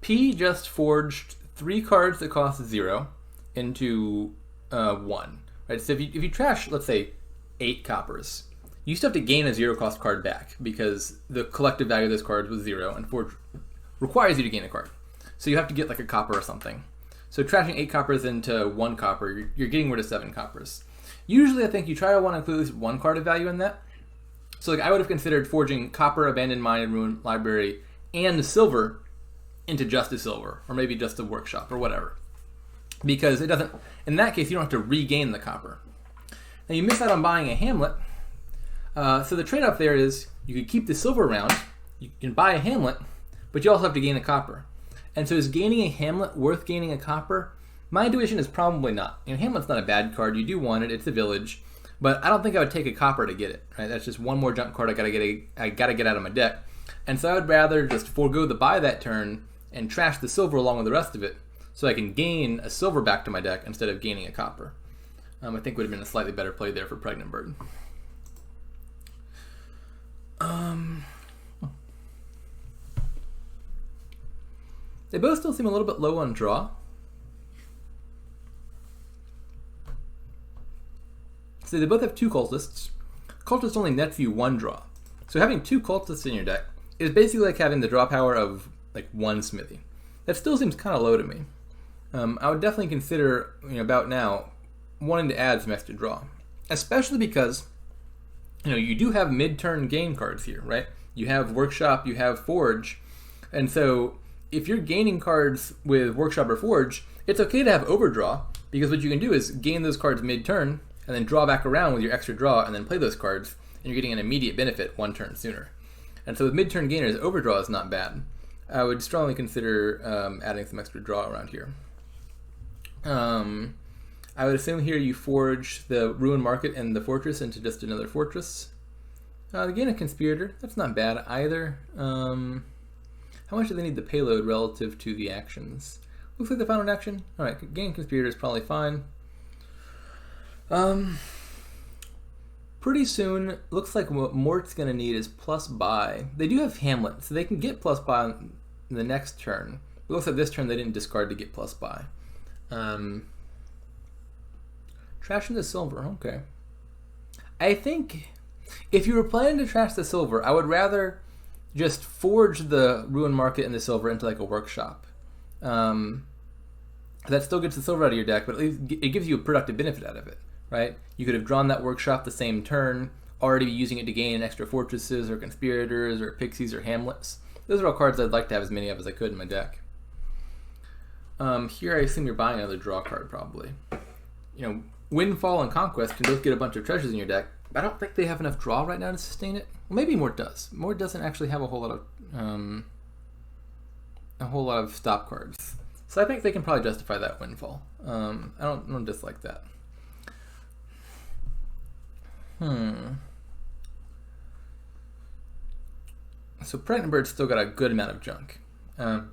P just forged 3 cards that cost 0 into 1. right? So if you trash, let's say, 8 coppers, you still have to gain a 0-cost card back because the collective value of those cards was 0, and Forge requires you to gain a card. So you have to get like a copper or something. So trashing 8 coppers into 1 copper, you're getting rid of 7 coppers. Usually, I think you try to want to include at least 1 card of value in that. So like I would have considered forging copper, abandoned mine, and ruined library, and silver into just a silver, or maybe just a workshop or whatever. Because it doesn't. In that case, you don't have to regain the copper. Now you miss out on buying a hamlet. So the trade-off there is you could keep the silver around, you can buy a hamlet, but you also have to gain a copper. And so is gaining a hamlet worth gaining a copper? My intuition is probably not. Hamlet's not a bad card. You do want it. It's a village, but I don't think I would take a copper to get it. Right? That's just one more junk card I gotta get out of my deck. And so I would rather just forego the buy that turn and trash the silver along with the rest of it, so I can gain a silver back to my deck instead of gaining a copper. I think would have been a slightly better play there for Pregnant Bird. They both still seem a little bit low on draw. So they both have 2 cultists. Cultist only nets you 1 draw. So having 2 cultists in your deck is basically like having the draw power of like 1 smithy. That still seems kind of low to me. I would definitely consider, about now, wanting to add some extra draw. Especially because, you do have mid-turn gain cards here, right? You have Workshop, you have Forge, and so if you're gaining cards with Workshop or Forge, it's okay to have overdraw, because what you can do is gain those cards mid-turn, and then draw back around with your extra draw, and then play those cards, and you're getting an immediate benefit 1 turn sooner. And so with mid-turn gainers, overdraw is not bad. I would strongly consider adding some extra draw around here. I would assume here you forge the Ruin Market and the Fortress into just another Fortress. Again, a Conspirator. That's not bad either. How much do they need the payload relative to the actions? Looks like they found an action. Alright, gain Conspirator is probably fine. Pretty soon, looks like what Mort's going to need is plus buy. They do have Hamlet, so they can get plus buy on the next turn. It looks like this turn they didn't discard to get plus buy. Trashing the silver, okay. I think if you were planning to trash the silver, I would rather just forge the Ruin Market and the silver into like a workshop. That still gets the silver out of your deck, but at least it gives you a productive benefit out of it, right? You could have drawn that workshop the same turn, already be using it to gain extra fortresses or conspirators or pixies or hamlets. Those are all cards I'd like to have as many of as I could in my deck. Here I assume you're buying another draw card probably. Windfall and Conquest can both get a bunch of treasures in your deck, but I don't think they have enough draw right now to sustain it. Well, maybe Mort does. Mort doesn't actually have a whole lot of stop cards. So I think they can probably justify that Windfall. I don't dislike that. So Pregnant Bird's still got a good amount of junk. And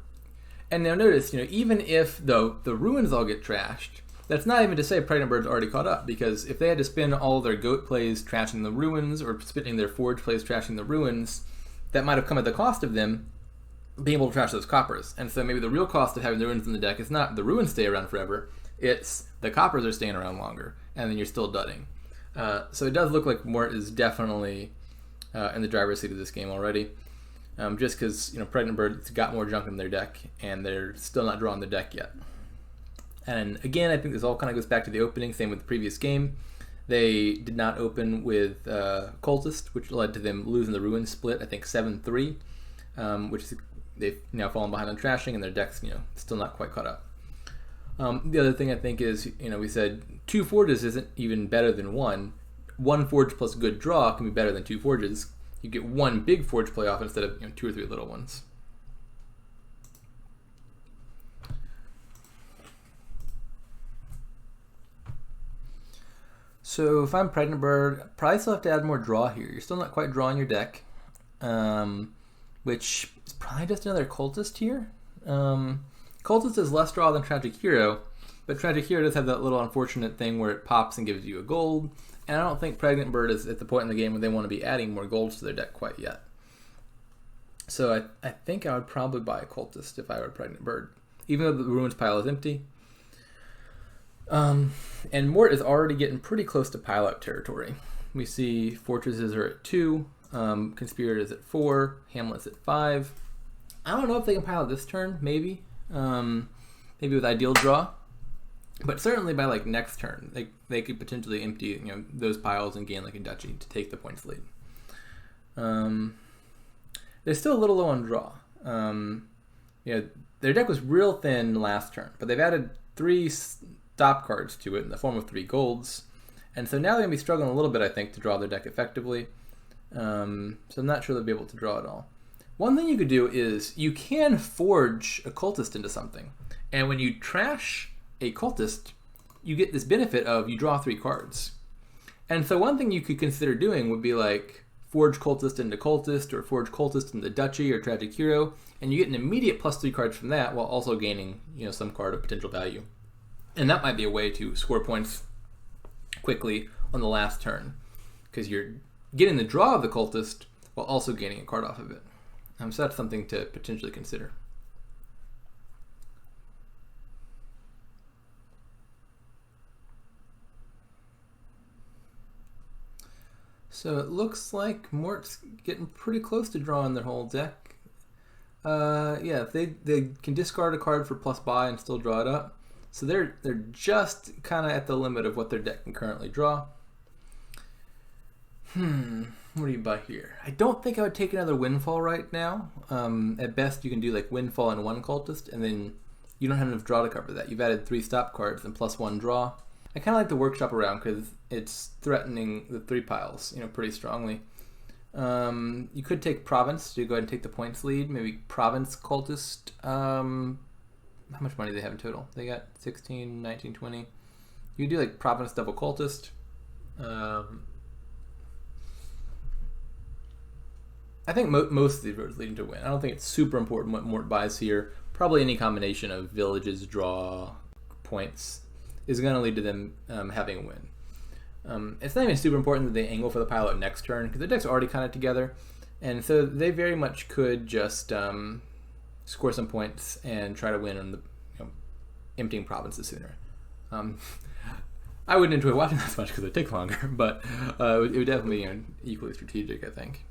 now notice, even if the ruins all get trashed, that's not even to say Pregnant Bird's already caught up, because if they had to spend all their goat plays trashing the ruins or spending their forge plays trashing the ruins, that might have come at the cost of them being able to trash those coppers. And so maybe the real cost of having the ruins in the deck is not the ruins stay around forever, it's the coppers are staying around longer, and then you're still dudding. So it does look like Mort is definitely in the driver's seat of this game already. Just because Pregnant Bird's got more junk in their deck, and they're still not drawing the deck yet. And again, I think this all kind of goes back to the opening, same with the previous game. They did not open with Cultist, which led to them losing the Ruin split, I think 7-3, which is, they've now fallen behind on trashing, and their deck's still not quite caught up. The other thing I think is, we said 2 forges isn't even better than 1. 1 forge plus good draw can be better than 2 forges. You get 1 big forge play off instead of 2 or 3 little ones. So if I'm Pregnant Bird, probably still have to add more draw here. You're still not quite drawing your deck, which is probably just another Cultist here. Cultist is less draw than Tragic Hero, but Tragic Hero does have that little unfortunate thing where it pops and gives you a gold, and I don't think Pregnant Bird is at the point in the game where they want to be adding more golds to their deck quite yet. So I think I would probably buy a Cultist if I were Pregnant Bird, even though the Ruins pile is empty. And Mort is already getting pretty close to pile-out territory. We see fortresses are at 2, conspirators at 4, hamlets at 5. I don't know if they can pile out this turn, maybe. Maybe with ideal draw. But certainly by like next turn, they could potentially empty those piles and gain like a duchy to take the points lead. They're still a little low on draw. Their deck was real thin last turn, but they've added 3 stop cards to it in the form of 3 golds. And so now they're going to be struggling a little bit, I think, to draw their deck effectively. So I'm not sure they'll be able to draw it all. One thing you could do is you can forge a cultist into something. And when you trash a cultist, you get this benefit of you draw 3 cards. And so one thing you could consider doing would be like forge cultist into cultist, or forge cultist into duchy or tragic hero, and you get an immediate +3 cards from that while also gaining some card of potential value. And that might be a way to score points quickly on the last turn, because you're getting the draw of the cultist while also gaining a card off of it. So that's something to potentially consider. So it looks like Mort's getting pretty close to drawing their whole deck. Yeah, they can discard a card for +buy and still draw it up. So they're just kind of at the limit of what their deck can currently draw. What do you buy here? I don't think I would take another Windfall right now. At best, you can do like Windfall and 1 cultist, and then you don't have enough draw to cover that. You've added 3 stop cards and +1 draw. I kind of like the workshop around because it's threatening the 3 piles, pretty strongly. You could take Province to go ahead and take the points lead. Maybe Province cultist. How much money do they have in total? They got 16, 19, 20. You could do like Province double cultist. I think most of these roads leading to win. I don't think it's super important what Mort buys here. Probably any combination of villages, draw, points is going to lead to them having a win. It's not even super important that they angle for the pile-out next turn, because their deck's already kind of together. And so they very much could just score some points and try to win on the emptying provinces sooner. I wouldn't enjoy watching this much because it would take longer, but it would definitely be equally strategic, I think.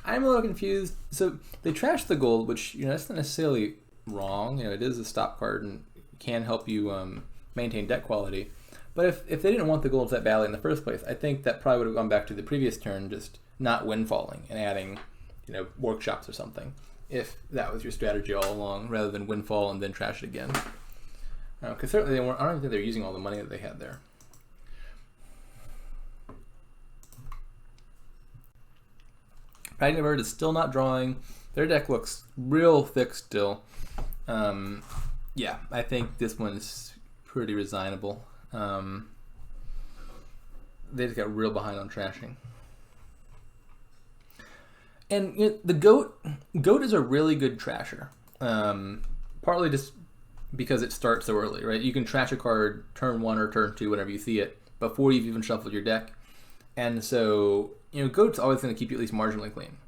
I'm a little confused. So they trashed the gold, which that's not necessarily wrong. It is a stop card and can help you maintain deck quality. But if they didn't want the golds that badly in the first place, I think that probably would have gone back to the previous turn, just not windfalling and adding workshops or something, if that was your strategy all along, rather than windfall and then trash it again. Because certainly I don't even think they're using all the money that they had there. Pregnantbird is still not drawing. Their deck looks real thick still. Yeah, I think this one's pretty resignable. They just got real behind on trashing. And the goat is a really good trasher. Partly just because it starts so early, right? You can trash a card turn 1 or turn 2 whenever you see it, before you've even shuffled your deck. And so, goat's always going to keep you at least marginally clean.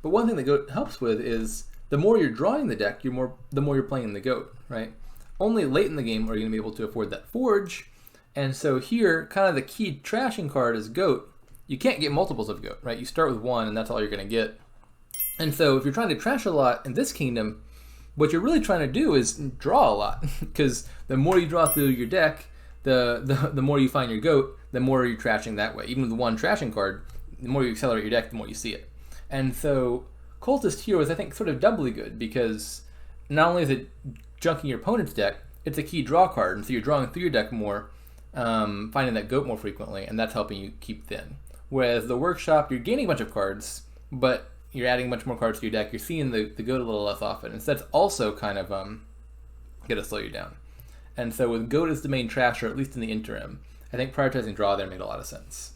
But one thing the goat helps with is the more you're drawing the deck, the more you're playing the goat, right? Only late in the game are you going to be able to afford that forge. And so here, kind of the key trashing card is goat. You can't get multiples of goat, right? You start with 1 and that's all you're going to get. And so if you're trying to trash a lot in this kingdom, what you're really trying to do is draw a lot, because the more you draw through your deck, the more you find your goat, the more you're trashing that way. Even with the 1 trashing card, the more you accelerate your deck, the more you see it. And so Cultist here was, I think, sort of doubly good, because not only is it junking your opponent's deck, it's a key draw card, and so you're drawing through your deck more, finding that goat more frequently, and that's helping you keep thin. Whereas the workshop, you're gaining a bunch of cards, but you're adding much more cards to your deck. You're seeing the goat a little less often. And so that's also kind of going to slow you down. And so with goat as the main trasher, at least in the interim, I think prioritizing draw there made a lot of sense.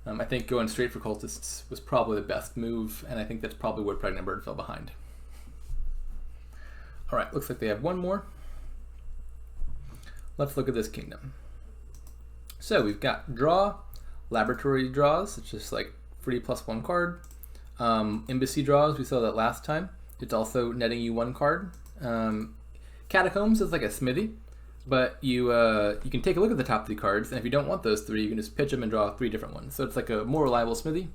I think going straight for cultists was probably the best move, and I think that's probably where Pregnantbird fell behind. All right, looks like they have one more. Let's look at this kingdom. So we've got draw, laboratory draws, it's just like free +1 card. Embassy draws, we saw that last time. It's also netting you 1 card. Catacombs is like a smithy. But you can take a look at the top 3 cards, and if you don't want those 3, you can just pitch them and draw 3 different ones. So it's like a more reliable smithy.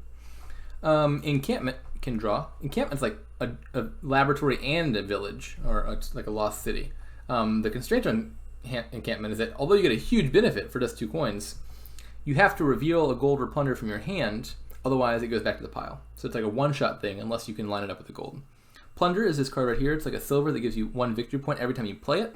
Encampment can draw. Encampment's like a laboratory and a village, or it's like a lost city. The constraint on encampment is that although you get a huge benefit for just 2 coins, you have to reveal a gold or plunder from your hand, otherwise it goes back to the pile. So it's like a one-shot thing unless you can line it up with the gold. Plunder is this card right here. It's like a silver that gives you 1 victory point every time you play it.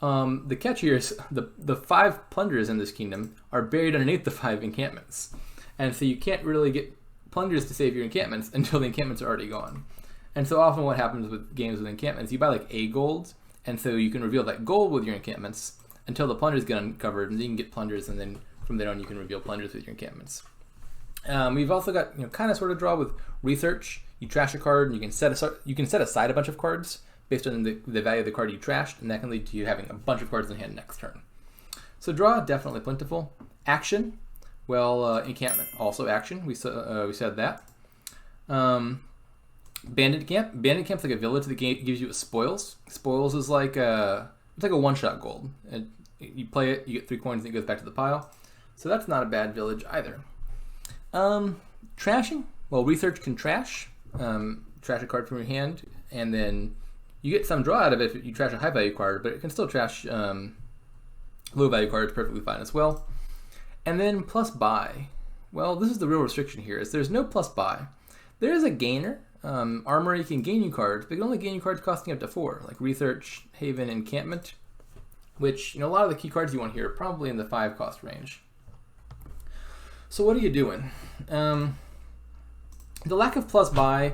The catch here is the 5 plunders in this kingdom are buried underneath the 5 encampments. And so you can't really get plunders to save your encampments until the encampments are already gone. And so often what happens with games with encampments, you buy like a gold, and so you can reveal that gold with your encampments until the plunders get uncovered, and then you can get plunders, and then from there on you can reveal plunders with your encampments. We've also got kind of sort of draw with research. You trash a card, and you can set aside a bunch of cards based on the value of the card you trashed, and that can lead to you having a bunch of cards in hand next turn. So draw, definitely plentiful. Action, well, encampment, also action. We said that. Bandit camp. Bandit camp's like a village that gives you a spoils. Spoils is like it's like a one-shot gold. You play it, you get 3 coins, and it goes back to the pile. So that's not a bad village either. Trashing. Well, research can trash. Trash a card from your hand, and then you get some draw out of it if you trash a high-value card, but it can still trash low-value cards perfectly fine as well. And then plus buy. Well, this is the real restriction here, is there's no plus buy. There is a gainer. Armory can gain you cards, but it can only gain you cards costing up to 4, like Research, Haven, Encampment, which, a lot of the key cards you want here are probably in the 5 cost range. So what are you doing? The lack of plus buy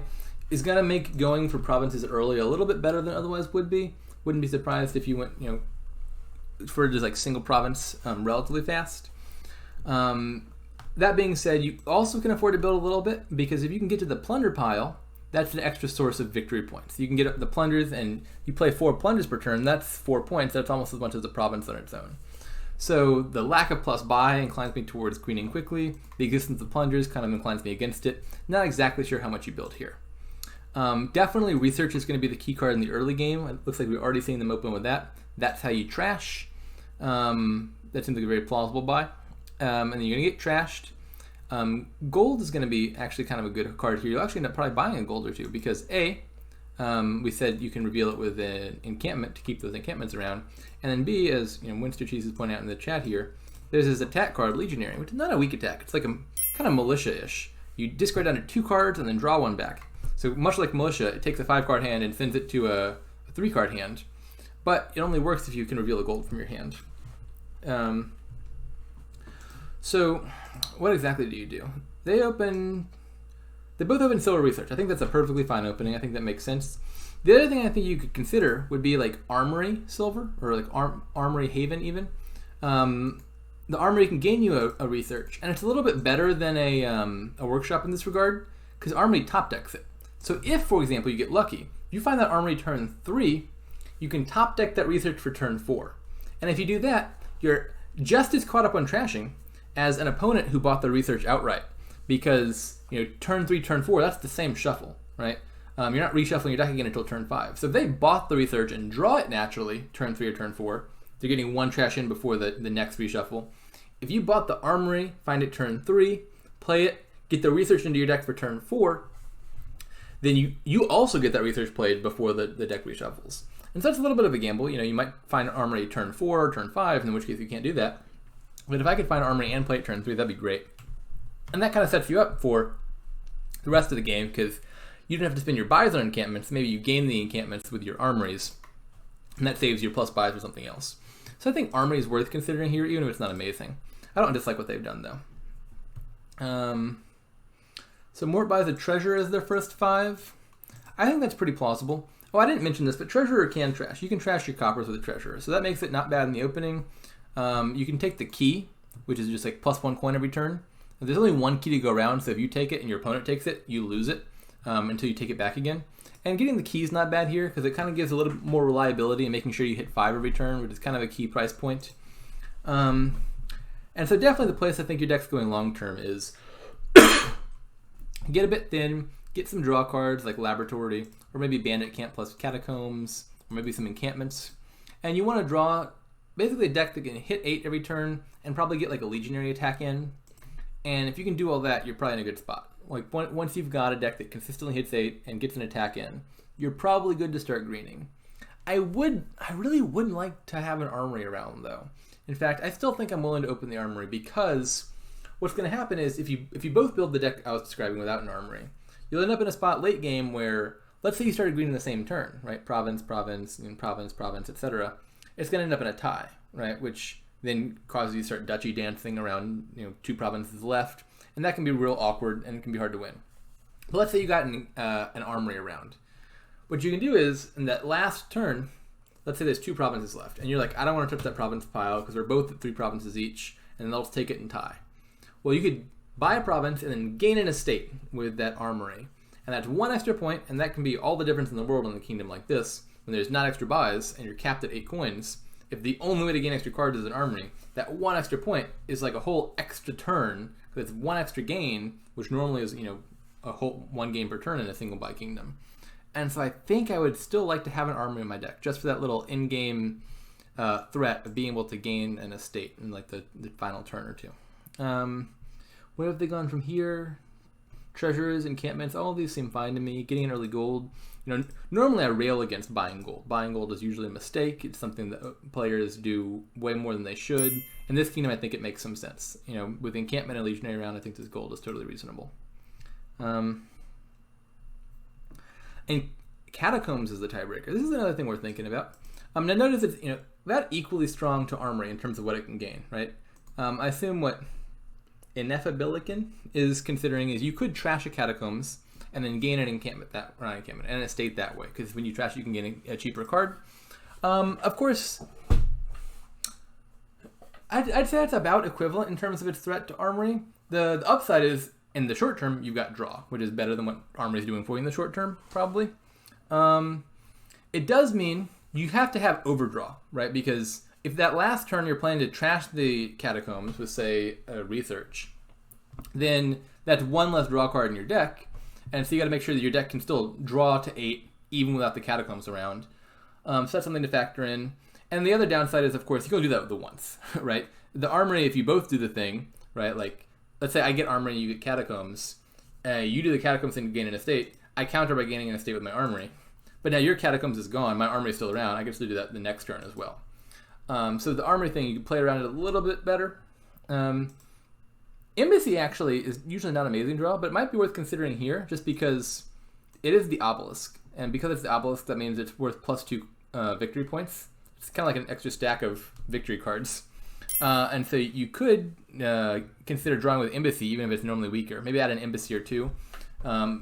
is going to make going for provinces early a little bit better than otherwise would be. Wouldn't be surprised if you went, for just like single province relatively fast. That being said, you also can afford to build a little bit, because if you can get to the plunder pile, that's an extra source of victory points. You can get the plunders, and you play 4 plunders per turn, that's 4 points. That's almost as much as a province on its own. So the lack of plus buy inclines me towards queening quickly. The existence of plunders kind of inclines me against it. Not exactly sure how much you build here. Definitely research is going to be the key card in the early game. It looks like we've already seen them open with that. That's how you trash. That seems like a very plausible buy. And then you're going to get trashed. Gold is going to be actually kind of a good card here. You'll actually end up probably buying a gold or 2, because A, we said you can reveal it with an encampment to keep those encampments around. And then B, as Winster Cheese is pointing out in the chat here, there's this attack card, Legionary, which is not a weak attack. It's like a kind of militia-ish. You discard down to 2 cards and then draw 1 back. So much like militia, it takes a 5-card hand and sends it to a 3-card hand. But it only works if you can reveal a gold from your hand. So what exactly do you do? They both open Silver Research. I think that's a perfectly fine opening. I think that makes sense. The other thing I think you could consider would be like Armory Silver, or like Armory Haven even. The Armory can gain you a research, and it's a little bit better than a workshop in this regard, because Armory top decks it. So if, for example, you get lucky, you find that Armory turn 3, you can top deck that research for turn 4. And if you do that, you're just as caught up on trashing as an opponent who bought the research outright, because turn 3, turn 4, that's the same shuffle, right? You're not reshuffling your deck again until turn 5. So if they bought the research and draw it naturally, turn 3 or turn 4, they're getting 1 trash in before the next reshuffle. If you bought the Armory, find it turn 3, play it, get the research into your deck for turn 4, then you also get that research played before the deck reshuffles. And so that's a little bit of a gamble. You might find Armory turn 4 or turn 5, in which case you can't do that. But if I could find Armory and play it turn 3, that'd be great. And that kind of sets you up for the rest of the game, because you don't have to spend your buys on encampments. Maybe you gain the encampments with your Armories, and that saves your plus buys or something else. So I think Armory is worth considering here, even if it's not amazing. I don't dislike what they've done, though. So Mort buys a Treasurer as their first 5. I think that's pretty plausible. Oh, I didn't mention this, but Treasurer can trash. You can trash your coppers with a Treasurer, so that makes it not bad in the opening. You can take the key, which is just like plus 1 coin every turn. There's only 1 key to go around, so if you take it and your opponent takes it, you lose it until you take it back again. And getting the key is not bad here, because it kind of gives a little more reliability in making sure you hit 5 every turn, which is kind of a key price point. And so definitely the place I think your deck's going long term is get a bit thin, get some draw cards like Laboratory, or maybe Bandit Camp plus Catacombs, or maybe some encampments. And you want to draw basically a deck that can hit 8 every turn and probably get like a legionary attack in. And if you can do all that, you're probably in a good spot. Like once you've got a deck that consistently hits 8 and gets an attack in, you're probably good to start greening. I really would like to have an armory around though. In fact, I still think I'm willing to open the armory because what's going to happen is if you both build the deck I was describing without an armory, you'll end up in a spot late game where, let's say you started greening the same turn, right? Province, province, and province, province, etc. It's going to end up in a tie, right? Which then causes you to start duchy dancing around, 2 provinces left, and that can be real awkward and it can be hard to win. But let's say you got an armory around. What you can do is, in that last turn, let's say there's 2 provinces left, and you're like, I don't want to touch that province pile because we're both at 3 provinces each, and then they'll just take it and tie. Well, you could buy a province and then gain an estate with that armory. And that's 1 extra point, and that can be all the difference in the world in a kingdom like this, when there's not extra buys and you're capped at 8 coins. If the only way to gain extra cards is an armory, that 1 extra point is like a whole extra turn, because it's 1 extra gain, which normally is, a whole 1 game per turn in a single buy kingdom. And so I think I would still like to have an armory in my deck, just for that little in-game threat of being able to gain an estate in like the final turn or two. Where have they gone from here? Treasures, encampments, all of these seem fine to me. Getting an early gold. Normally I rail against buying gold. Buying gold is usually a mistake. It's something that players do way more than they should. In this kingdom, I think it makes some sense. With encampment and legionary around, I think this gold is totally reasonable. And catacombs is the tiebreaker. This is another thing we're thinking about. Now notice it's about equally strong to armory in terms of what it can gain, right? I assume what Ineffabilican is considering is you could trash a catacombs and then gain an encampment and an estate that way, because when you trash you can gain a cheaper card. Of course, I'd say it's about equivalent in terms of its threat to armory. The upside is in the short term you've got draw, which is better than what armory is doing for you in the short term, probably. It does mean you have to have overdraw, right? Because if that last turn you're planning to trash the catacombs with, say, a research, then that's 1 less draw card in your deck, and so you got to make sure that your deck can still draw to 8 even without the catacombs around. So that's something to factor in. And the other downside is, of course, you can only do that the once, right? The armory, if you both do the thing, right? Like, let's say I get armory and you get catacombs. You do the catacombs thing to gain an estate. I counter by gaining an estate with my armory. But now your catacombs is gone. My armory is still around. I get to do that the next turn as well. So the armory thing, you can play around it a little bit better. Embassy actually is usually not an amazing draw, but it might be worth considering here just because it is the obelisk. And because it's the obelisk, that means it's worth +2 victory points. It's kind of like an extra stack of victory cards. And so you could consider drawing with embassy, even if it's normally weaker. Maybe add an embassy or 2,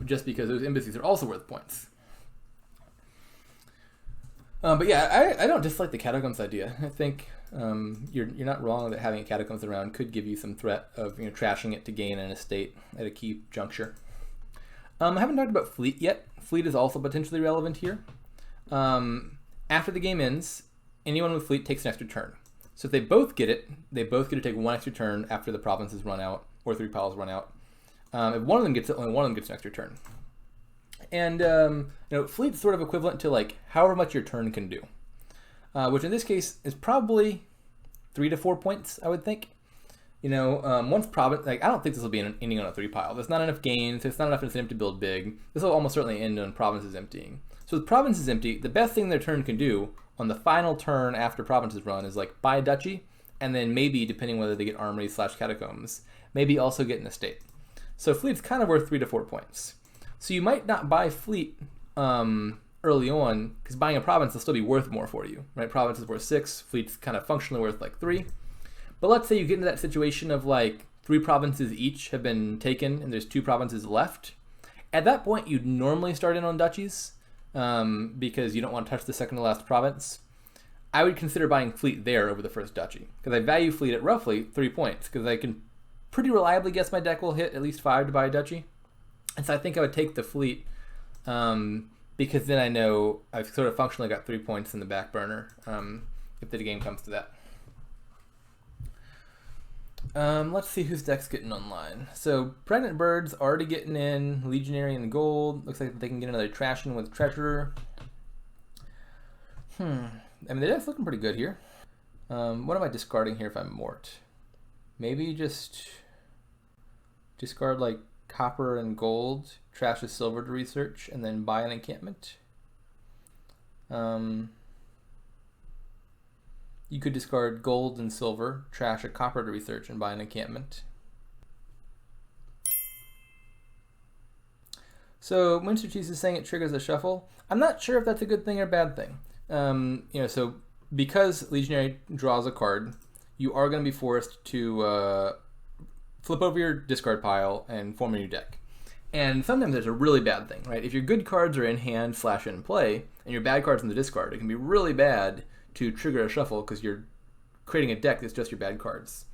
just because those embassies are also worth points. But yeah, I don't dislike the catacombs idea. I think you're not wrong that having a catacombs around could give you some threat of trashing it to gain an estate at a key juncture. I haven't talked about fleet yet. Fleet is also potentially relevant here. After the game ends, anyone with fleet takes an extra turn. So if they both get it, they both get to take 1 extra turn after the provinces run out or 3 piles run out. If one of them gets it, only one of them gets an extra turn. And fleet's sort of equivalent to like however much your turn can do, which in this case is probably 3 to 4 points, I would think. Once province, I don't think this will be ending on a 3 pile. There's not enough gains. There's not enough incentive to build big. This will almost certainly end on provinces emptying. So with provinces empty, the best thing their turn can do on the final turn after provinces run is like buy a duchy, and then maybe, depending whether they get armory / catacombs, maybe also get an estate. So fleet's kind of worth 3 to 4 points. So you might not buy fleet early on, because buying a province will still be worth more for you, right? Province is worth 6, fleet's kind of functionally worth like 3. But let's say you get into that situation of like 3 provinces each have been taken and there's 2 provinces left. At that point, you'd normally start in on duchies because you don't want to touch the second to last province. I would consider buying fleet there over the first duchy, because I value fleet at roughly 3 points, because I can pretty reliably guess my deck will hit at least 5 to buy a duchy. And so I think I would take the fleet because then I know I've sort of functionally got 3 points in the back burner if the game comes to that. Let's see whose deck's getting online. So Pregnant Bird's already getting in, Legionary and Gold. Looks like they can get another Trashing with Treasurer. I mean, the deck's looking pretty good here. What am I discarding here if I'm Mort? Maybe just discard like copper and gold, trash a silver to research, and then buy an encampment. You could discard gold and silver, trash a copper to research, and buy an encampment. So Mr. Cheese is saying it triggers a shuffle. I'm not sure if that's a good thing or a bad thing. So because Legionary draws a card, you are going to be forced to flip over your discard pile and form a new deck. And sometimes there's a really bad thing, right? If your good cards are in hand / in play, and your bad cards in the discard, it can be really bad to trigger a shuffle because you're creating a deck that's just your bad cards.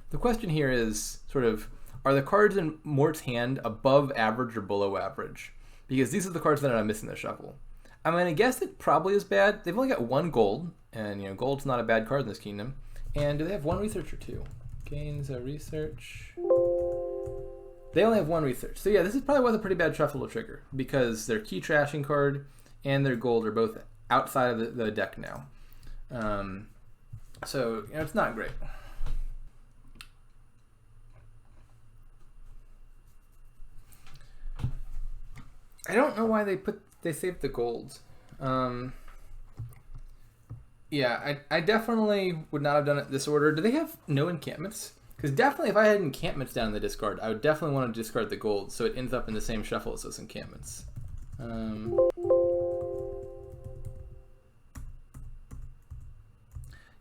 The question here is sort of, are the cards in Mort's hand above average or below average? Because these are the cards that are missing the shuffle. I'm going to guess it probably is bad. They've only got 1 gold, and gold's not a bad card in this kingdom. And do they have 1 research or 2? Gains a research. They only have 1 research. So yeah, this is probably was a pretty bad shuffle to trigger because their key trashing card and their gold are both outside of the deck now. So it's not great. I don't know why they saved the gold. Yeah, I definitely would not have done it this order. Do they have no encampments? Because definitely if I had encampments down in the discard, I would definitely want to discard the gold so it ends up in the same shuffle as those encampments.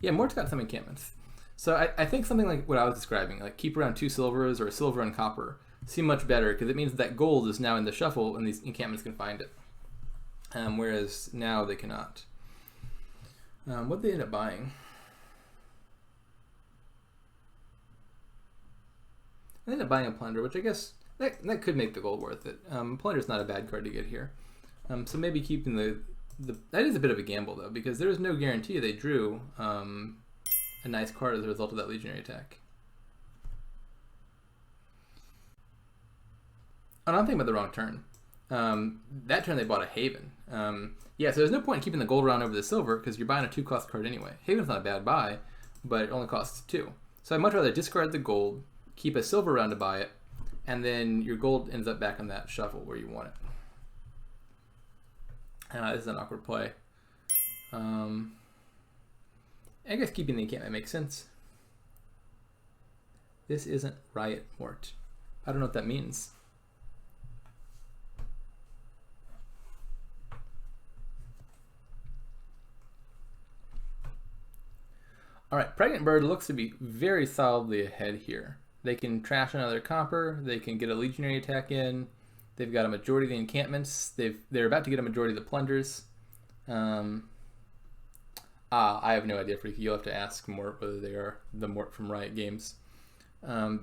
Yeah, Mort's got some encampments. So I think something like what I was describing, like keep around 2 silvers or a silver and copper, seem much better because it means that gold is now in the shuffle and these encampments can find it. Whereas now they cannot. What did they end up buying? I ended up buying a plunder, which I guess that could make the gold worth it. Plunder's not a bad card to get here. So maybe keeping that is a bit of a gamble though, because there is no guarantee they drew a nice card as a result of that legionary attack. And I'm thinking about the wrong turn. That turn they bought a Haven. Yeah, so there's no point in keeping the gold around over the silver because you're buying a 2-cost card anyway. Haven's not a bad buy, but it only costs 2. So I'd much rather discard the gold, keep a silver around to buy it, and then your gold ends up back in that shuffle where you want it. This is an awkward play. I guess keeping the encampment makes sense. This isn't Riot Mort. I don't know what that means. Alright, Pregnant Bird looks to be very solidly ahead here. They can trash another copper, they can get a legionary attack in, they've got a majority of the encampments, they're about to get a majority of the plunders. I have no idea, Freaky. You'll have to ask Mort whether they are the Mort from Riot Games. I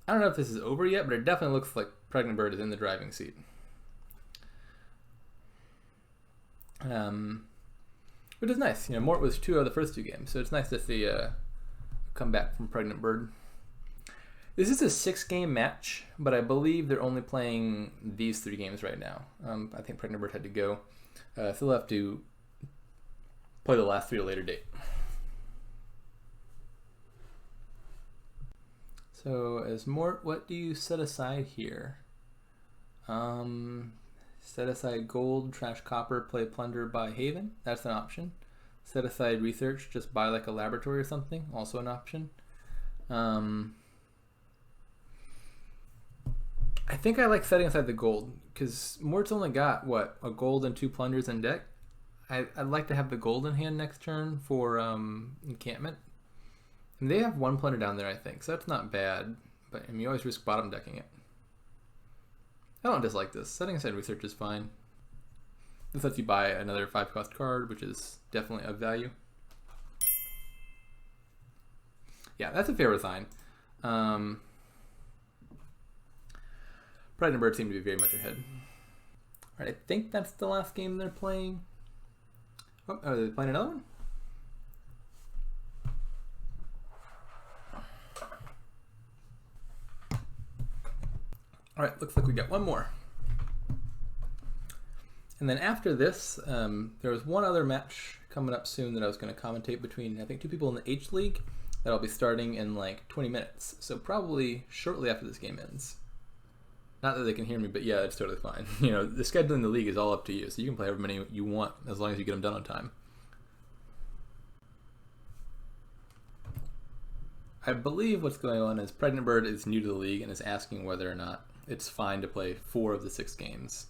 don't know if this is over yet, but it definitely looks like Pregnant Bird is in the driving seat. Which is nice. Mort was 2 of the first 2 games, so it's nice to see a comeback from Pregnant Bird. This is a 6-game match, but I believe they're only playing these 3 games right now. I think Pregnant Bird had to go, so they'll have to play the last 3 at a later date. So as Mort, what do you set aside here? Set aside gold, trash copper, play plunder, buy Haven. That's an option. Set aside research, just buy like a laboratory or something. Also an option. I think I like setting aside the gold because Mort's only got what, a gold and 2 plunders in deck. I'd like to have the gold in hand next turn for encampment. And they have 1 plunder down there, I think, so that's not bad. But you always risk bottom decking it. I don't dislike this. Setting aside research is fine. This lets you buy another 5-cost card, which is definitely of value. Yeah, that's a fair resign. Pregnant Bird seem to be very much ahead. Alright, I think that's the last game they're playing. Oh, are they playing another one? Alright, looks like we got one more. And then after this, there was one other match coming up soon that I was going to commentate between, I think, two people in the H League that I'll be starting in like 20 minutes. So probably shortly after this game ends. Not that they can hear me, but yeah, it's totally fine. You know, the scheduling the league is all up to you, so you can play however many you want as long as you get them done on time. I believe what's going on is Pregnant Bird is new to the league and is asking whether or not it's fine to play 4 of the 6 games.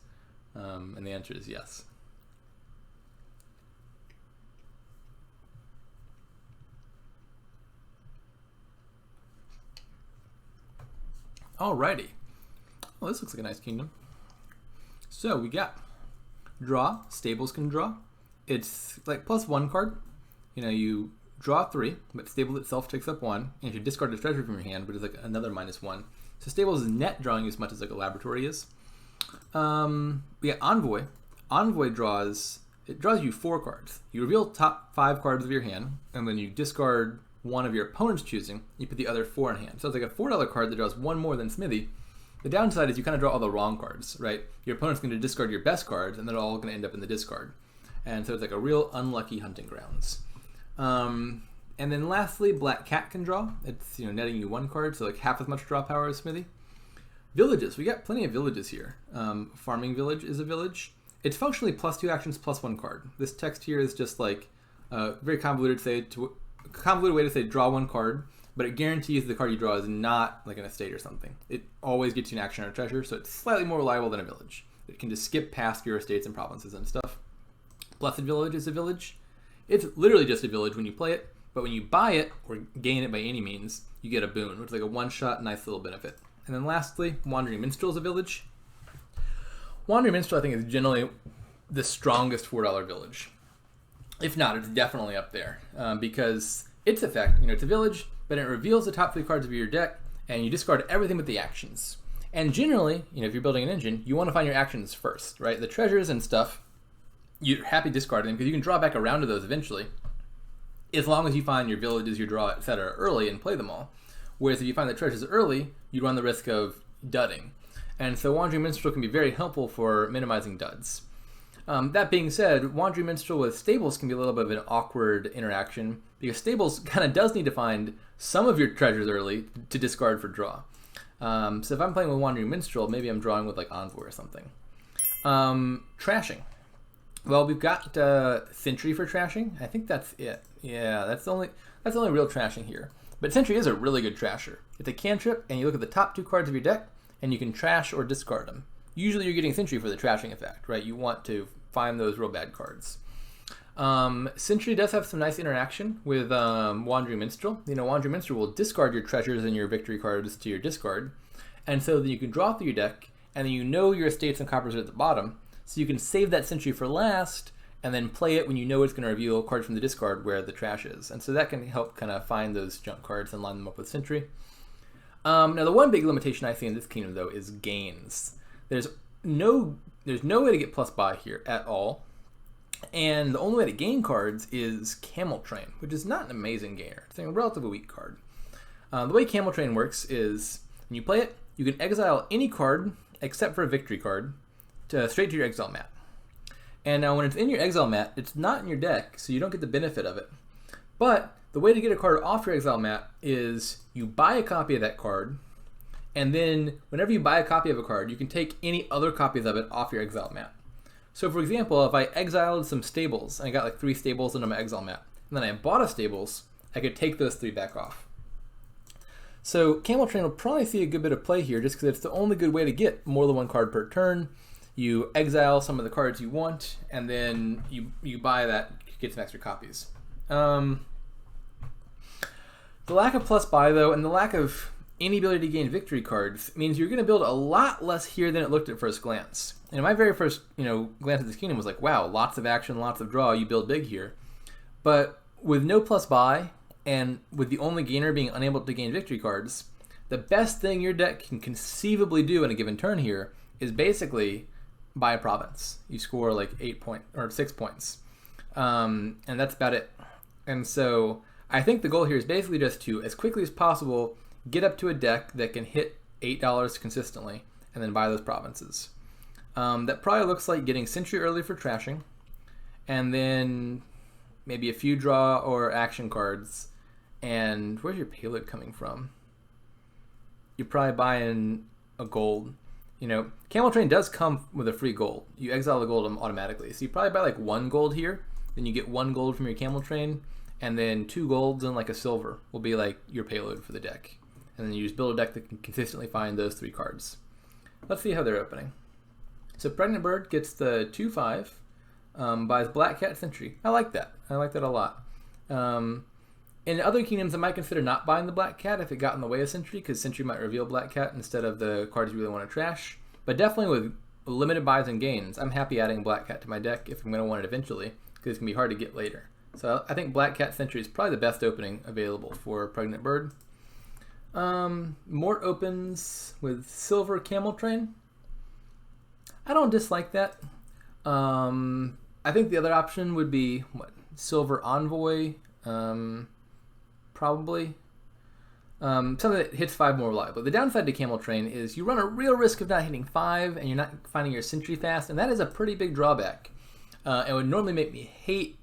And the answer is yes. Alrighty. Well, this looks like a nice kingdom. So we got draw. Stables can draw. It's like +1 card. You know, you draw 3, but Stables itself takes up 1, and if you discard a treasure from your hand, which is like another -1. So Stables is net drawing as much as like a laboratory is. We got Envoy. Envoy draws you 4 cards. You reveal top 5 cards of your hand, and then you discard one of your opponent's choosing. You put the other 4 in hand. So it's like a $4 card that draws 1 more than Smithy. The downside is you kind of draw all the wrong cards, right? Your opponent's going to discard your best cards, and they're all going to end up in the discard. And so it's like a real unlucky hunting grounds. And then lastly, Black Cat can draw. It's, you know, netting you 1 card, so like half as much draw power as Smithy. Villages. We got plenty of villages here. Farming Village is a village. It's functionally +2 actions, +1 card. This text here is just like a very convoluted way to say draw 1 card, but it guarantees the card you draw is not like an estate or something. It always gets you an action or a treasure, so it's slightly more reliable than a village. It can just skip past your estates and provinces and stuff. Blessed Village is a village. It's literally just a village when you play it, but when you buy it or gain it by any means, you get a boon, which is like a one-shot, nice little benefit. And then lastly, Wandering Minstrel is a village. Wandering Minstrel, I think, is generally the strongest $4 village. If not, it's definitely up there because its effect, you know, it's a village, but it reveals the top 3 cards of your deck, and you discard everything but the actions. And generally, you know, if you're building an engine, you want to find your actions first, right? The treasures and stuff, you're happy discarding them because you can draw back around to those eventually, as long as you find your villages, your draw, etc. early and play them all. Whereas if you find the treasures early, you run the risk of dudding. And so Wandering Minstrel can be very helpful for minimizing duds. That being said, Wandering Minstrel with Stables can be a little bit of an awkward interaction because Stables kind of does need to find some of your treasures early to discard for draw. So if I'm playing with Wandering Minstrel, maybe I'm drawing with like Envoy or something. Trashing. Well, we've got Sentry for trashing. I think that's it. Yeah, that's the only real trashing here. But Sentry is a really good trasher. It's a cantrip, and you look at the top 2 cards of your deck, and you can trash or discard them. Usually you're getting Sentry for the trashing effect, right? You want to find those real bad cards. Sentry does have some nice interaction with Wandering Minstrel. You know, Wandering Minstrel will discard your treasures and your victory cards to your discard, and so then you can draw through your deck, and then you know your estates and coppers are at the bottom, so you can save that Sentry for last, and then play it when you know it's going to reveal a card from the discard where the trash is. And so that can help kind of find those junk cards and line them up with Sentry. Now, the one big limitation I see in this kingdom, though, is gains. There's no way to get +buy here at all. And the only way to gain cards is Camel Train, which is not an amazing gainer. It's a relatively weak card. The way Camel Train works is when you play it, you can exile any card except for a victory card straight to your exile mat. And now when it's in your exile mat, it's not in your deck, so you don't get the benefit of it. But the way to get a card off your exile mat is you buy a copy of that card, and then whenever you buy a copy of a card, you can take any other copies of it off your exile mat. So for example, if I exiled some Stables, and I got like 3 Stables into my exile mat, and then I bought a Stables, I could take those 3 back off. So Camel Train will probably see a good bit of play here just because it's the only good way to get more than 1 card per turn. You exile some of the cards you want, and then you buy that, get some extra copies. The lack of +buy, though, and the lack of any ability to gain victory cards means you're going to build a lot less here than it looked at first glance. And my very first glance at this kingdom was like, wow, lots of action, lots of draw, you build big here. But with no +buy, and with the only gainer being unable to gain victory cards, the best thing your deck can conceivably do in a given turn here is basically buy a province. You score like 6 points. And that's about it. And so I think the goal here is basically just to, as quickly as possible, get up to a deck that can hit $8 consistently and then buy those provinces. That probably looks like getting Sentry early for trashing, and then maybe a few draw or action cards. And where's your payload coming from? You're probably buying a gold. You know, Camel Train does come with a free gold. You exile the gold automatically. So you probably buy like 1 gold here, then you get 1 gold from your Camel Train, and then 2 golds and like a silver will be like your payload for the deck. And then you just build a deck that can consistently find those 3 cards. Let's see how they're opening. So Pregnant Bird gets the 2/5, buys Black Cat Sentry. I like that. I like that a lot. In other kingdoms, I might consider not buying the Black Cat if it got in the way of Sentry, because Sentry might reveal Black Cat instead of the cards you really want to trash. But definitely with limited buys and gains, I'm happy adding Black Cat to my deck if I'm going to want it eventually, because it's going to be hard to get later. So I think Black Cat Sentry is probably the best opening available for Pregnant Bird. Mort opens with Silver Camel Train. I don't dislike that. I think the other option would be Silver Envoy. Probably. Something that hits 5 more reliably. The downside to Camel Train is you run a real risk of not hitting 5 and you're not finding your Sentry fast, and that is a pretty big drawback. It would normally make me hate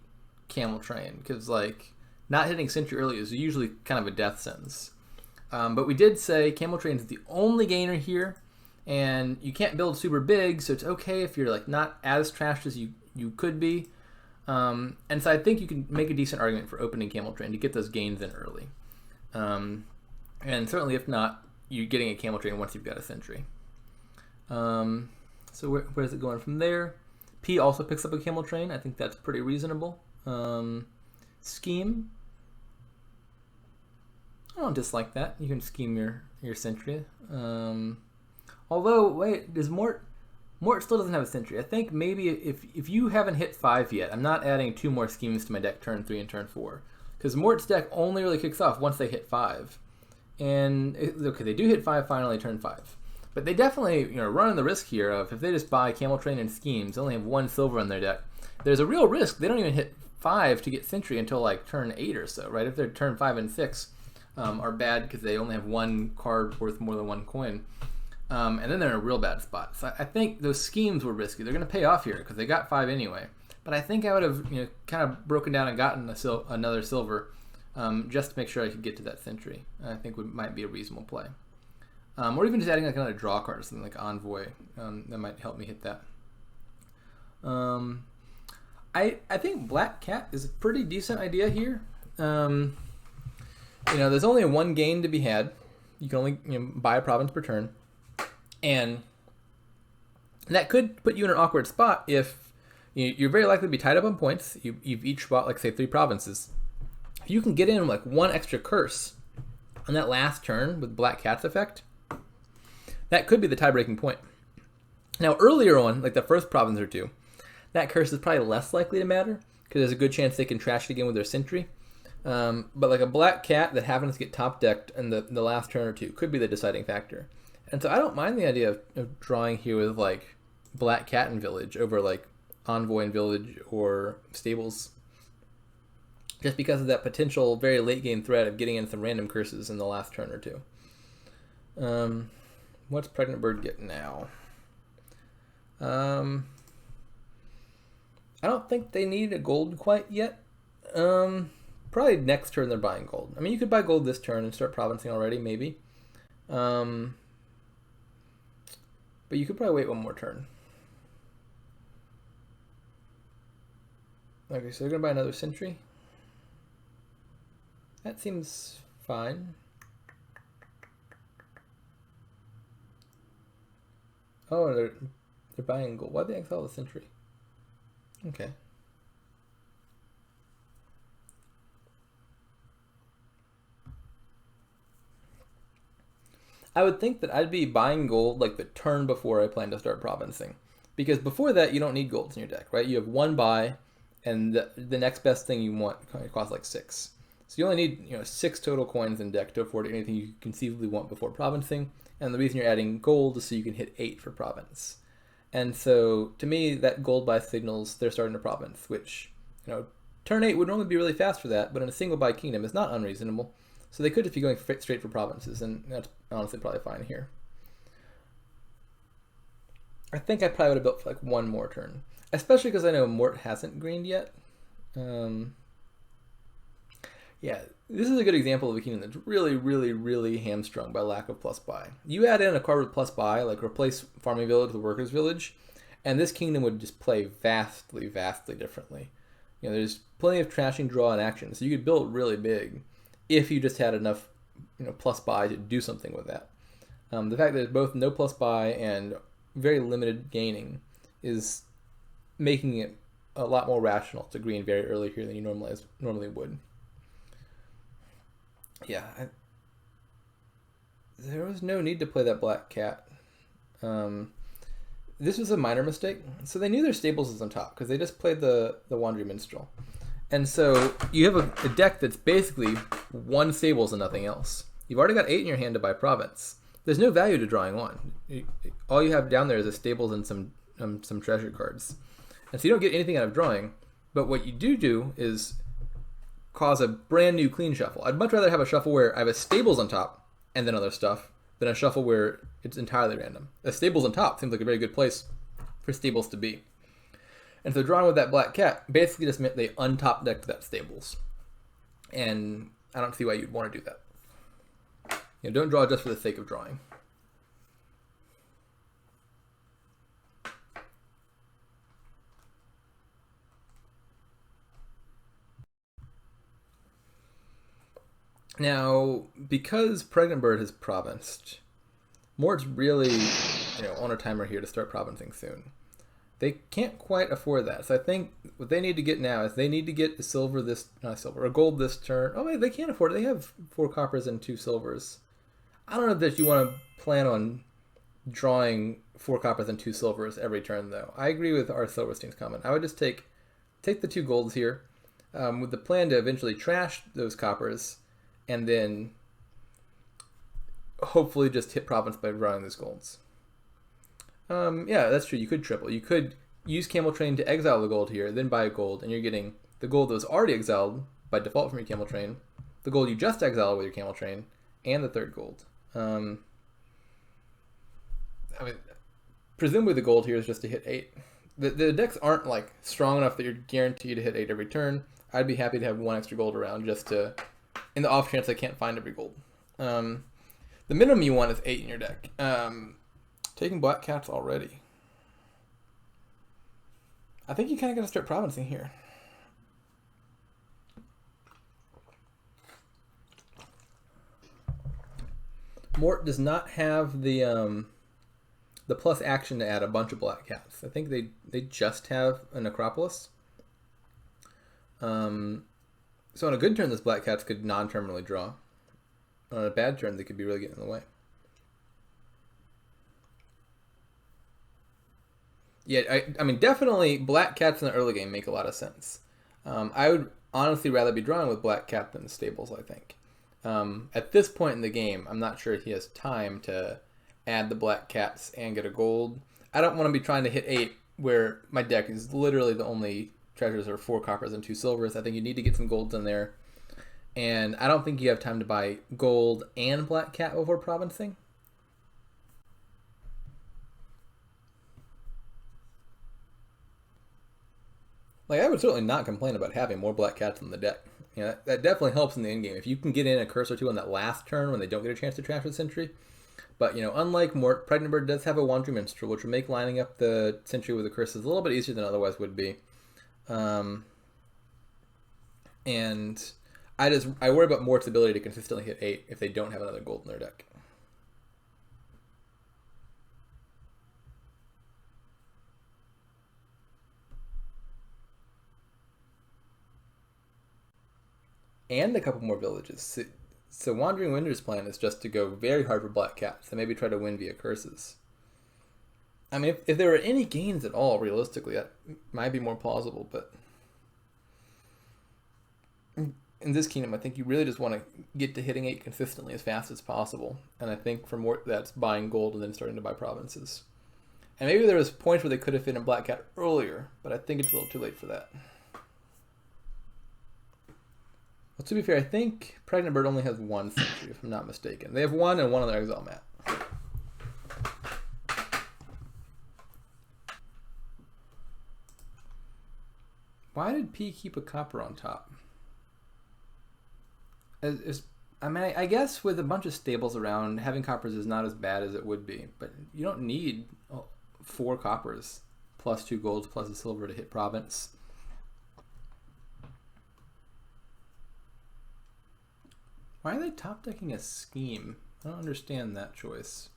Camel Train because like not hitting Sentry early is usually kind of a death sentence. But we did say Camel Train is the only gainer here, and you can't build super big, so it's okay if you're like not as trashed as you could be. And so I think you can make a decent argument for opening Camel Train to get those gains in early. And certainly if not, you're getting a Camel Train once you've got a Sentry. So where's it going from there? P also picks up a Camel Train. I think that's pretty reasonable. Scheme. I don't dislike that. You can scheme your Sentry. Although, wait, does Mort still doesn't have a Sentry. I think maybe if you haven't hit 5 yet, I'm not adding 2 more schemes to my deck turn 3 and turn 4. Because Mort's deck only really kicks off once they hit 5. And, okay, they do hit 5 finally turn 5. But they definitely, running the risk here of if they just buy Camel Train and schemes, they only have 1 silver in their deck. There's a real risk they don't even hit 5 to get Sentry until like turn 8 or so, right? If their turn 5 and 6 are bad because they only have 1 card worth more than 1 coin. And then they're in a real bad spot. So I think those schemes were risky. They're going to pay off here because they got 5 anyway. But I think I would have kind of broken down and gotten another silver just to make sure I could get to that Sentry. I think might be a reasonable play. Or even just adding like another draw card or something like Envoy. That might help me hit that. I think Black Cat is a pretty decent idea here. There's only 1 gain to be had. You can only buy a province per turn. And that could put you in an awkward spot if you're very likely to be tied up on points. You've each bought, like, say, 3 provinces. If you can get in, like, 1 extra curse on that last turn with Black Cat's effect, that could be the tie-breaking point. Now, earlier on, like the first province or 2, that curse is probably less likely to matter because there's a good chance they can trash it again with their Sentry. But, like, a Black Cat that happens to get top-decked in the last turn or 2 could be the deciding factor. And so I don't mind the idea of drawing here with, like, Black Cat and Village over, like, Envoy and Village or Stables. Just because of that potential very late game threat of getting in some random curses in the last turn or 2. What's Pregnant Bird get now? I don't think they need a gold quite yet. Probably next turn they're buying gold. I mean, you could buy gold this turn and start provincing already, maybe. But you could probably wait 1 more turn. Okay, so they're going to buy another Sentry. That seems fine. Oh, they're buying gold. Why'd they exile the Sentry? Okay. I would think that I'd be buying gold like the turn before I plan to start provincing. Because before that, you don't need golds in your deck, right? You have 1 buy, and the next best thing you want costs like 6. So you only need 6 total coins in deck to afford anything you conceivably want before provincing. And the reason you're adding gold is so you can hit 8 for province. And so, to me, that gold buy signals they're starting to province, which, turn 8 would normally be really fast for that, but in a single buy kingdom, it's not unreasonable. So they could just be going straight for provinces, and that's honestly probably fine here. I think I probably would have built for like one more turn, especially because I know Mort hasn't greened yet. Yeah, this is a good example of a kingdom that's really, really, really hamstrung by lack of plus buy. You add in a card with plus buy, like replace farming village with workers village, and this kingdom would just play vastly, vastly differently. There's plenty of trashing, draw, and action, so you could build really big if you just had enough, plus buy to do something with that. The fact that there's both no plus buy and very limited gaining is making it a lot more rational to green very early here than you normally would. Yeah, there was no need to play that black cat. This was a minor mistake. So they knew their stables was on top because they just played the Wandering Minstrel. And so you have a deck that's basically one stables and nothing else. You've already got 8 in your hand to buy province. There's no value to drawing one. All you have down there is a stables and some treasure cards. And so you don't get anything out of drawing, but what you do is cause a brand new clean shuffle. I'd much rather have a shuffle where I have a stables on top and then other stuff than a shuffle where it's entirely random. A stables on top seems like a very good place for stables to be. And so drawing with that black cat basically just meant they untop decked that stables. And I don't see why you'd want to do that. Don't draw just for the sake of drawing. Now, because Pregnant Bird has provinced, Mort's really on a timer here to start provincing soon. They can't quite afford that. So I think what they need to get now is they need to get a gold this turn. Oh wait, they can't afford it. They have 4 coppers and 2 silvers. I don't know that you want to plan on drawing 4 coppers and 2 silvers every turn though. I agree with our Silverstein's comment. I would just take the 2 golds here, with the plan to eventually trash those coppers and then hopefully just hit province by drawing those golds. Yeah, that's true. You could triple. You could use Camel Train to exile the gold here, then buy a gold, and you're getting the gold that was already exiled by default from your Camel Train, the gold you just exiled with your Camel Train, and the 3rd gold. Presumably the gold here is just to hit 8. The decks aren't like strong enough that you're guaranteed to hit 8 every turn. I'd be happy to have 1 extra gold around just to, in the off chance I can't find every gold. The minimum you want is 8 in your deck. Taking black cats already. I think you kind of got to start provincing here. Mort does not have the plus action to add a bunch of black cats. I think they just have a Necropolis. So on a good turn, this black cats could non-terminally draw. On a bad turn, they could be really getting in the way. Yeah, I mean, definitely black cats in the early game make a lot of sense. I would honestly rather be drawing with black cat than stables, I think. At this point in the game, I'm not sure he has time to add the black cats and get a gold. I don't want to be trying to hit 8 where my deck is literally the only treasures are 4 coppers and 2 silvers. I think you need to get some golds in there. And I don't think you have time to buy gold and black cat before provincing. Like, I would certainly not complain about having more black cats in the deck. That definitely helps in the end game. If you can get in a curse or 2 on that last turn when they don't get a chance to trash the sentry. But, unlike Mort, Pregnant Bird does have a Wandering Minstrel, which will make lining up the sentry with the curses a little bit easier than otherwise would be. And I worry about Mort's ability to consistently hit 8 if they don't have another gold in their deck. And a couple more villages. So Wandering Winter's plan is just to go very hard for black cats and maybe try to win via curses. I mean, if there are any gains at all, realistically, that might be more plausible, but in this kingdom, I think you really just want to get to hitting 8 consistently as fast as possible. And I think for Mort, that's buying gold and then starting to buy provinces. And maybe there was points where they could have fit in black cat earlier, but I think it's a little too late for that. Well, to be fair, I think Pregnant Bird only has 1 sentry, if I'm not mistaken. They have 1 and 1 on their exile mat. Why did P keep a copper on top? I mean, I guess with a bunch of stables around, having coppers is not as bad as it would be, but you don't need 4 coppers plus 2 golds plus a silver to hit province. Why are they top decking a scheme? I don't understand that choice.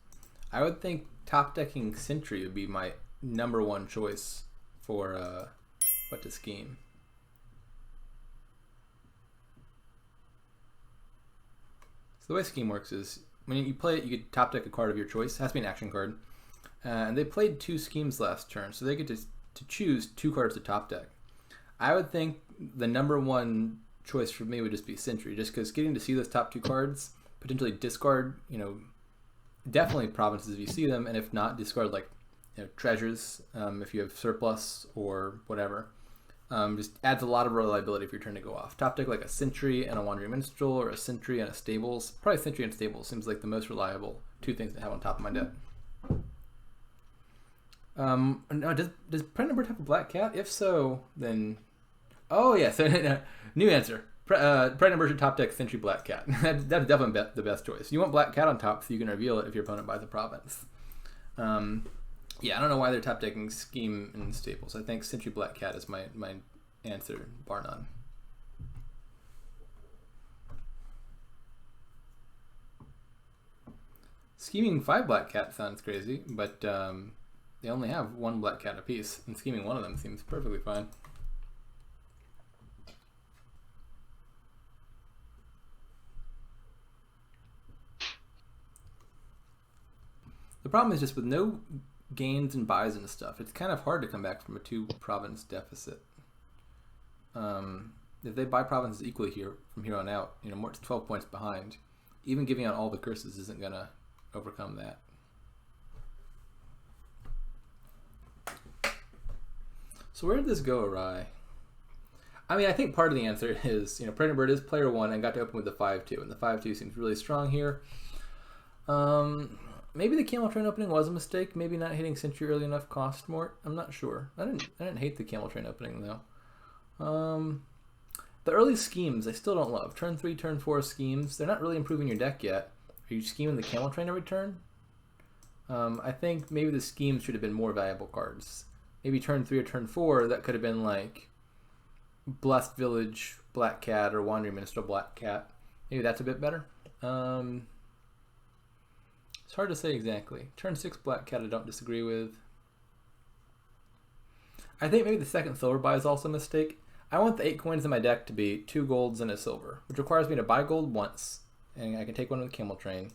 I would think top decking Sentry would be my #1 choice for what to scheme. So the way scheme works is when you play it, you get top deck a card of your choice. It has to be an action card. And they played 2 schemes last turn, so they get to choose 2 cards to top deck. I would think the #1 choice for me would just be Sentry, just because getting to see those top 2 cards, potentially discard, definitely provinces if you see them, and if not, discard like treasures if you have surplus or whatever. Just adds a lot of reliability for your turn to go off. Top deck like a Sentry and a Wandering Minstrel, or a Sentry and a Stables. Probably Sentry and Stables seems like the most reliable 2 things to have on top of my deck. No, does pregnantbird have a black cat? If so, then oh yeah. So new answer. Pregnantbird should top deck Sentry black cat. That's definitely the best choice. You want black cat on top so you can reveal it if your opponent buys a province. Yeah, I don't know why they're top decking scheme and staples. I think Sentry black cat is my answer, bar none. Scheming 5 black cat sounds crazy, but they only have 1 black cat apiece, and scheming 1 of them seems perfectly fine. The problem is just with no gains and buys and stuff, it's kind of hard to come back from a 2 province deficit. If they buy provinces equally here from here on out, Mort's 12 points behind. Even giving out all the curses isn't gonna overcome that. So where did this go awry? I mean, I think part of the answer is, pregnantbird is player 1 and got to open with the 5-2, and the 5-2 seems really strong here. Maybe the camel train opening was a mistake. Maybe not hitting Sentry early enough cost Mort. I'm not sure. I didn't hate the camel train opening though. The early schemes I still don't love. Turn 3, turn 4 schemes. They're not really improving your deck yet. Are you scheming the camel train every turn? I think maybe the schemes should have been more valuable cards. Maybe turn 3 or turn 4 that could have been like Blessed Village Black Cat or Wandering Minstrel Black Cat. Maybe that's a bit better. It's hard to say exactly. Turn 6 Black Cat I don't disagree with. I think maybe the second silver buy is also a mistake. I want the 8 coins in my deck to be 2 golds and a silver, which requires me to buy gold once, and I can take one with the camel train,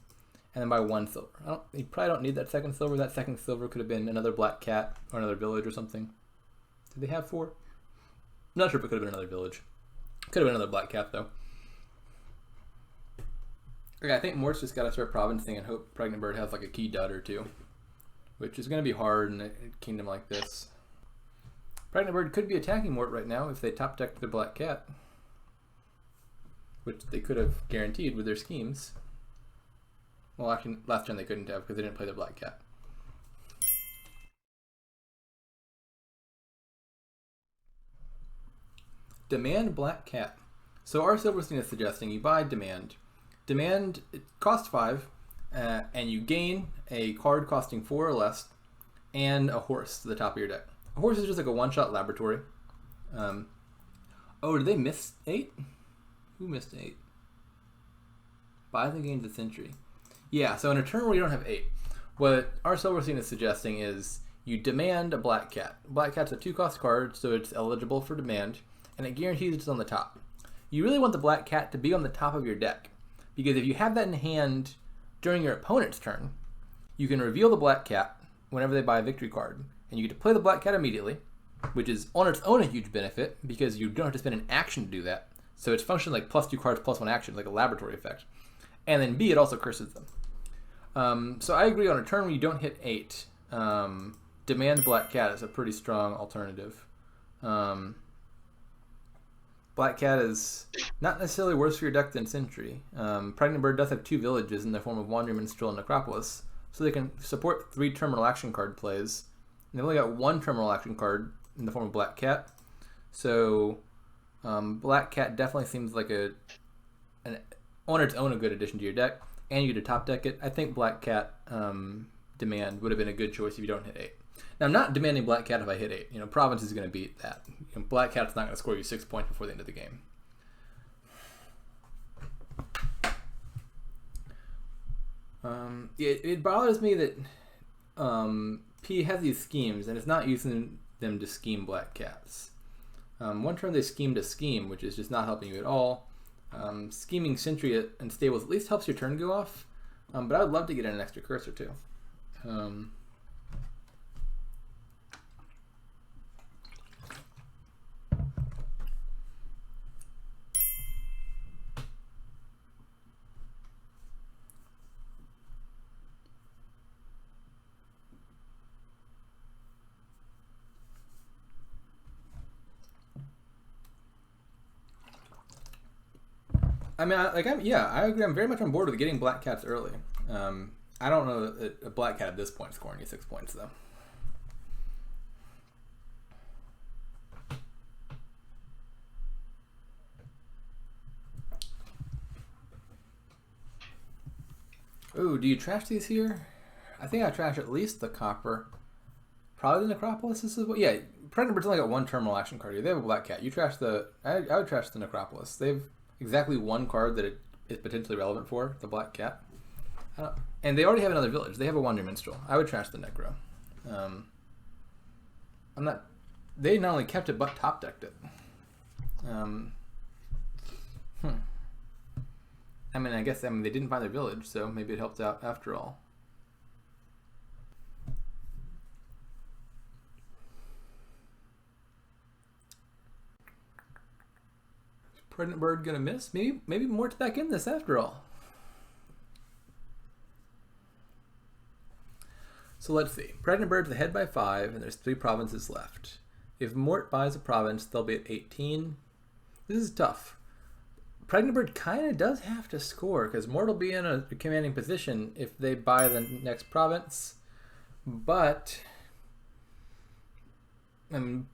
and then buy 1 silver. You probably don't need that second silver. That second silver could have been another Black Cat or another village or something. Did they have 4? I'm not sure if it could have been another village. Could have been another Black Cat though. Okay, I think Mort's just got to start provincing and hope pregnantbird has like a key dud or 2, which is going to be hard in a kingdom like this. Pregnantbird could be attacking Mort right now if they top decked the Black Cat, which they could have guaranteed with their schemes. Well, actually, last turn they couldn't have because they didn't play the Black Cat. Demand Black Cat. So our Silverstein is suggesting you buy Demand. Demand, it costs 5, and you gain a card costing 4 or less, and a horse to the top of your deck. A horse is just like a one-shot laboratory. Oh, did they miss 8? Who missed 8? Buy the gains of Sentry. Yeah, so in a turn where you don't have 8, what our Silverstein is suggesting is you demand a Black Cat. Black Cat's a 2-cost card, so it's eligible for demand, and it guarantees it's on the top. You really want the Black Cat to be on the top of your deck, because if you have that in hand during your opponent's turn, you can reveal the Black Cat whenever they buy a victory card, and you get to play the Black Cat immediately, which is on its own a huge benefit, because you don't have to spend an action to do that. So it's functioning like +2 cards +1 action, like a laboratory effect. And then B, it also curses them. So I agree on a turn where you don't hit 8. Demand Black Cat is a pretty strong alternative. Black Cat is not necessarily worse for your deck than Sentry. Pregnantbird does have 2 villages in the form of Wandering Minstrel and Necropolis, so they can support 3 terminal action card plays. And they've only got 1 terminal action card in the form of Black Cat. So Black Cat definitely seems like on its own a good addition to your deck, and you get to top deck it. I think Black Cat Demand would have been a good choice if you don't hit 8. Now, I'm not demanding Black Cat if I hit 8. Province is going to beat that. Black Cat's not going to score you 6 points before the end of the game. It bothers me that P has these schemes, and it's not using them to scheme Black Cats. One turn they schemed a scheme, which is just not helping you at all. Scheming Sentry and Stables at least helps your turn go off, but I would love to get in an extra curse or two. I mean, I agree. I'm very much on board with getting Black Cats early. I don't know that a Black Cat at this point scoring you 6 points, though. Ooh, do you trash these here? I think I trash at least the Copper. Probably the Necropolis as well. Yeah, Pregnant Bird's only got one terminal action card here. They have a Black Cat. You trash I would trash the Necropolis. They've exactly one card that it is potentially relevant for, the Black Cat. And they already have another village. They have a Wandering Minstrel. I would trash the Necro. They not only kept it, but top decked it. I guess they didn't find their village, so maybe it helped out after all. Pregnant Bird gonna miss? Maybe Mort's back in this after all. So let's see. Pregnant Bird's ahead by 5, and there's 3 provinces left. If Mort buys a province, they'll be at 18. This is tough. Pregnant Bird kind of does have to score, because Mort will be in a commanding position if they buy the next province. But, buying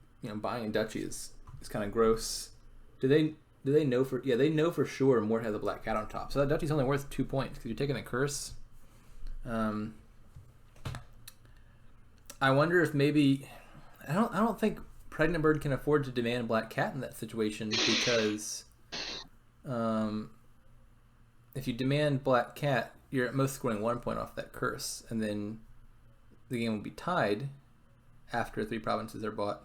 a duchy is kind of gross. Do they know for... Yeah, they know for sure Mort has a Black Cat on top. So that duchy's only worth 2 points, because you're taking a curse. I wonder if maybe... I don't think Pregnant Bird can afford to demand Black Cat in that situation, because if you demand Black Cat, you're at most scoring 1 point off that curse, and then the game will be tied after 3 provinces are bought.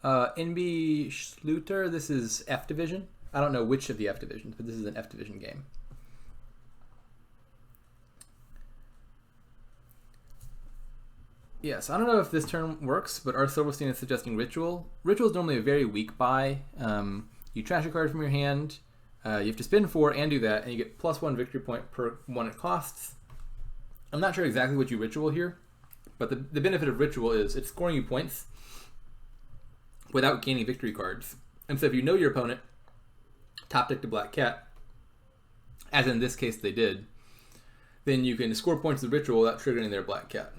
NB Schluter, this is F Division. I don't know which of the F Divisions, but this is an F Division game. Yes, I don't know if this turn works, but our Silverstein is suggesting Ritual. Ritual is normally a very weak buy. You trash a card from your hand, you have to spend 4 and do that, and you get +1 victory point per 1 it costs. I'm not sure exactly what you Ritual here, but the benefit of Ritual is it's scoring you points without gaining victory cards. And so if you know your opponent top decked a Black Cat, as in this case they did, then you can score points with Ritual without triggering their Black Cat.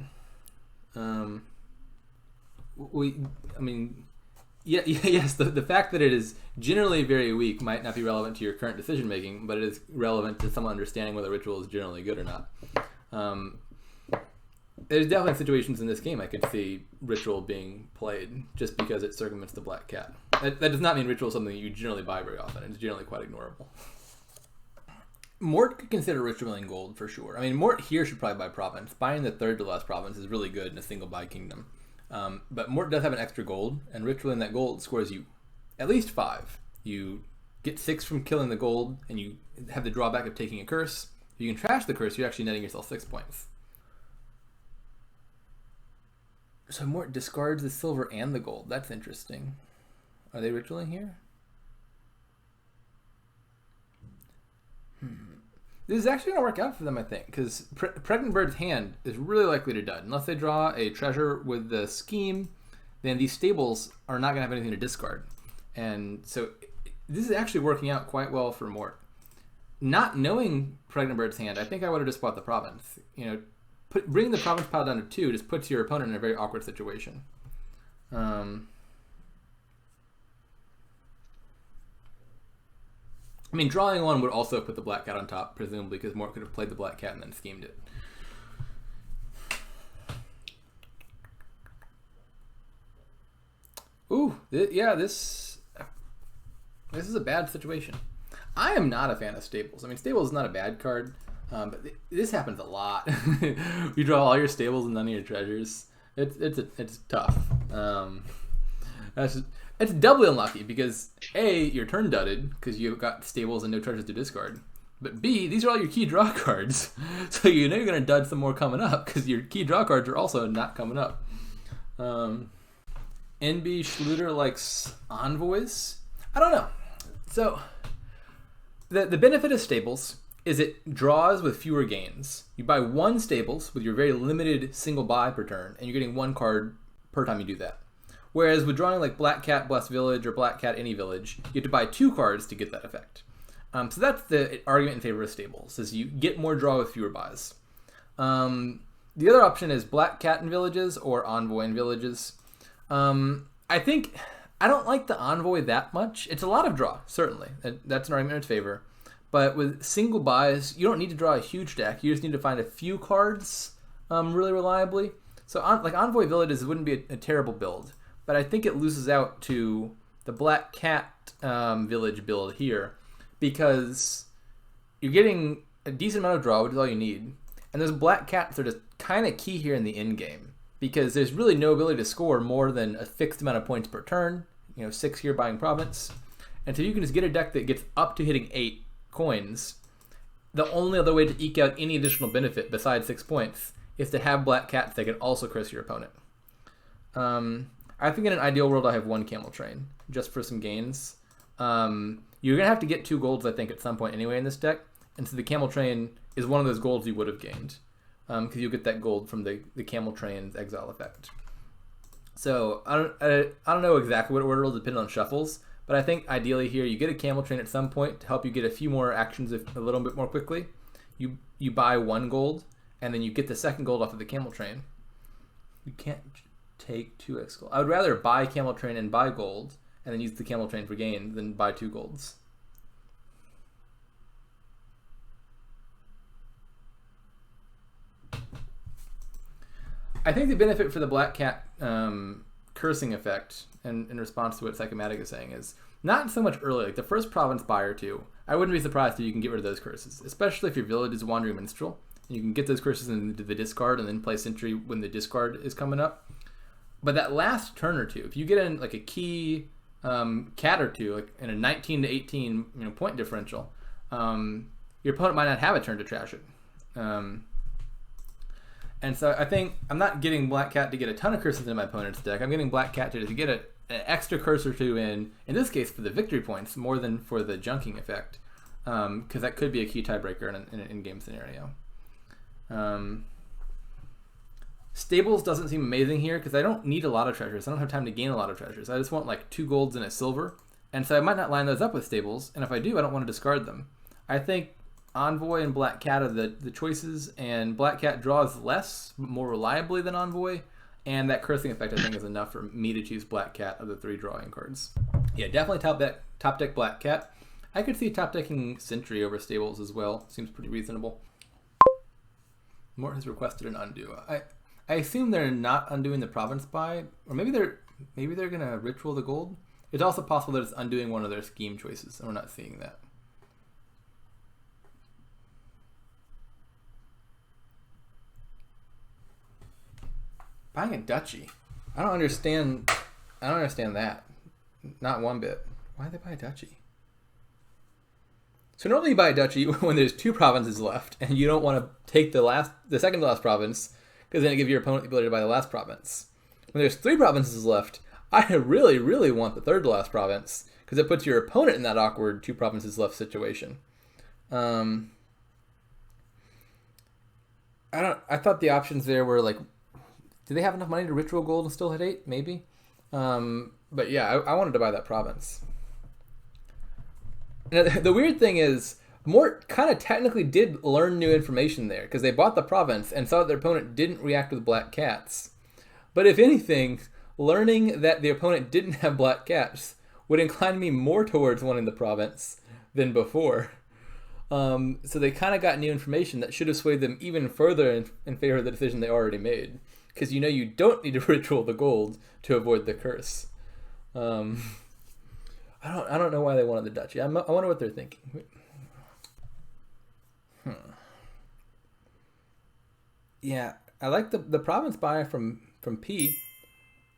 Yes, the fact that it is generally very weak might not be relevant to your current decision making, but it is relevant to someone understanding whether Ritual is generally good or not. There's definitely situations in this game I could see Ritual being played just because it circumvents the Black Cat. That does not mean Ritual is something that you generally buy very often. It's generally quite ignorable. Mort could consider ritualing gold for sure. Mort here should probably buy province. Buying the third to last province is really good in a single buy kingdom. But Mort does have an extra gold, and ritualing that gold scores you at least 5. You get 6 from killing the gold, and you have the drawback of taking a curse. If you can trash the curse, you're actually netting yourself 6 points. So Mort discards the silver and the gold. That's interesting. Are they ritualing here? This is actually going to work out for them, I think, because Pregnant Bird's hand is really likely to dud. Unless they draw a treasure with the scheme, then these stables are not going to have anything to discard. And so this is actually working out quite well for Mort. Not knowing Pregnant Bird's hand, I think I would have just bought the province. Bringing the province pile down to 2 just puts your opponent in a very awkward situation. I mean, drawing one would also put the black cat on top, presumably, because Mort could have played the black cat and then schemed it. Ooh, yeah, this is a bad situation. I am not a fan of Stables. I mean, Stables is not a bad card, but this happens a lot. You draw all your Stables and none of your treasures. It's tough. It's doubly unlucky because A, your turn dudded because you've got Stables and no treasures to discard. But B, these are all your key draw cards. So you know you're going to dud some more coming up because your key draw cards are also not coming up. NB Schluter likes Envoys. I don't know. So the benefit of Stables is it draws with fewer gains. You buy one Stables with your very limited single buy per turn, and you're getting one card per time you do that. Whereas with drawing like Black Cat Blessed Village or Black Cat Any Village, you have to buy 2 cards to get that effect. So that's the argument in favor of Stables, is you get more draw with fewer buys. The other option is Black Cat in Villages or Envoy in Villages. I think I don't like the Envoy that much. It's a lot of draw, certainly. That's an argument in its favor. But with single buys, you don't need to draw a huge deck. You just need to find a few cards really reliably. So like Envoy Villages wouldn't be a terrible build. But I think it loses out to the Black Cat Village build here because you're getting a decent amount of draw, which is all you need. And those Black Cats are just kind of key here in the end game because there's really no ability to score more than a fixed amount of points per turn, 6 here buying province. And so you can just get a deck that gets up to hitting 8 coins. The only other way to eke out any additional benefit besides 6 points is to have Black Cats that can also curse your opponent. I think in an ideal world I have 1 Camel Train just for some gains. You're going to have to get 2 golds, I think, at some point anyway in this deck. And so the Camel Train is one of those golds you would have gained because you'll get that gold from the Camel Train's exile effect. So I don't know exactly what order will depend on shuffles, but I think ideally here you get a Camel Train at some point to help you get a few more actions a little bit more quickly. You buy 1 gold, and then you get the second gold off of the Camel Train. You can't take 2x gold. I would rather buy Camel Train and buy gold, and then use the Camel Train for gain than buy 2 golds. I think the benefit for the Black Cat cursing effect, and in response to what Psychomatic is saying, is not so much early. Like the first province buy or 2, I wouldn't be surprised if you can get rid of those curses, especially if your village is Wandering Minstrel, and you can get those curses into the discard and then play Sentry when the discard is coming up. But that last turn or 2, if you get in like a key cat or 2, like in a 19 to 18 point differential, your opponent might not have a turn to trash it. And so I think I'm not getting Black Cat to get a ton of curses in my opponent's deck. I'm getting Black Cat to get an extra curse or 2 in this case for the victory points more than for the junking effect, because that could be a key tiebreaker in an in-game scenario. Stables doesn't seem amazing here because I don't need a lot of treasures. I don't have time to gain a lot of treasures. I just want like 2 golds and a silver. And so I might not line those up with Stables. And if I do, I don't want to discard them. I think Envoy and Black Cat are the choices. And Black Cat draws less, more reliably than Envoy. And that cursing effect, I think, is enough for me to choose Black Cat of the 3 drawing cards. Yeah, definitely top deck Black Cat. I could see top decking Sentry over Stables as well. Seems pretty reasonable. Mort has requested an undo. I assume they're not undoing the province buy, or maybe they're gonna ritual the gold. It's also possible that it's undoing one of their scheme choices, and we're not seeing that. Buying a duchy. I don't understand that. Not one bit. Why did they buy a duchy? So normally you buy a duchy when there's 2 provinces left, and you don't want to take the second to last province, because then it gives your opponent the ability to buy the last province. When there's 3 provinces left, I really, really want the third to last province, because it puts your opponent in that awkward 2 provinces left situation. I thought the options there were like, do they have enough money to ritual gold and still hit 8? Maybe. But yeah, I wanted to buy that province. Now, the weird thing is, Mort kind of technically did learn new information there, because they bought the province and saw that their opponent didn't react with Black Cats. But if anything, learning that the opponent didn't have Black Cats would incline me more towards wanting the province than before. So they kind of got new information that should have swayed them even further in favor of the decision they already made. Because you don't need to ritual the gold to avoid the curse. I don't know why they wanted the duchy. I wonder what they're thinking. Yeah, I like the province buy from P.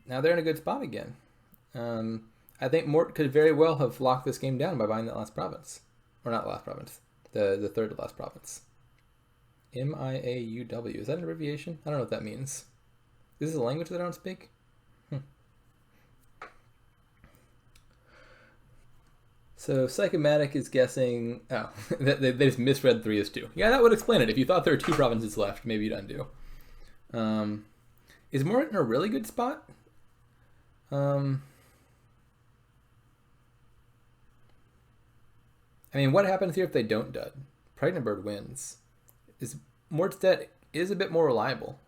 Now they're in a good spot again. I think Mort could very well have locked this game down by buying that last province. Or not the last province. The third to last province. MIAUW. Is that an abbreviation? I don't know what that means. Is this a language that I don't speak? So Psychomatic is guessing... Oh, they just misread 3 as 2. Yeah, that would explain it. If you thought there were 2 provinces left, maybe you'd undo. Is Mort in a really good spot? I mean, what happens here if they don't dud? Pregnantbird wins. Mort's debt is a bit more reliable.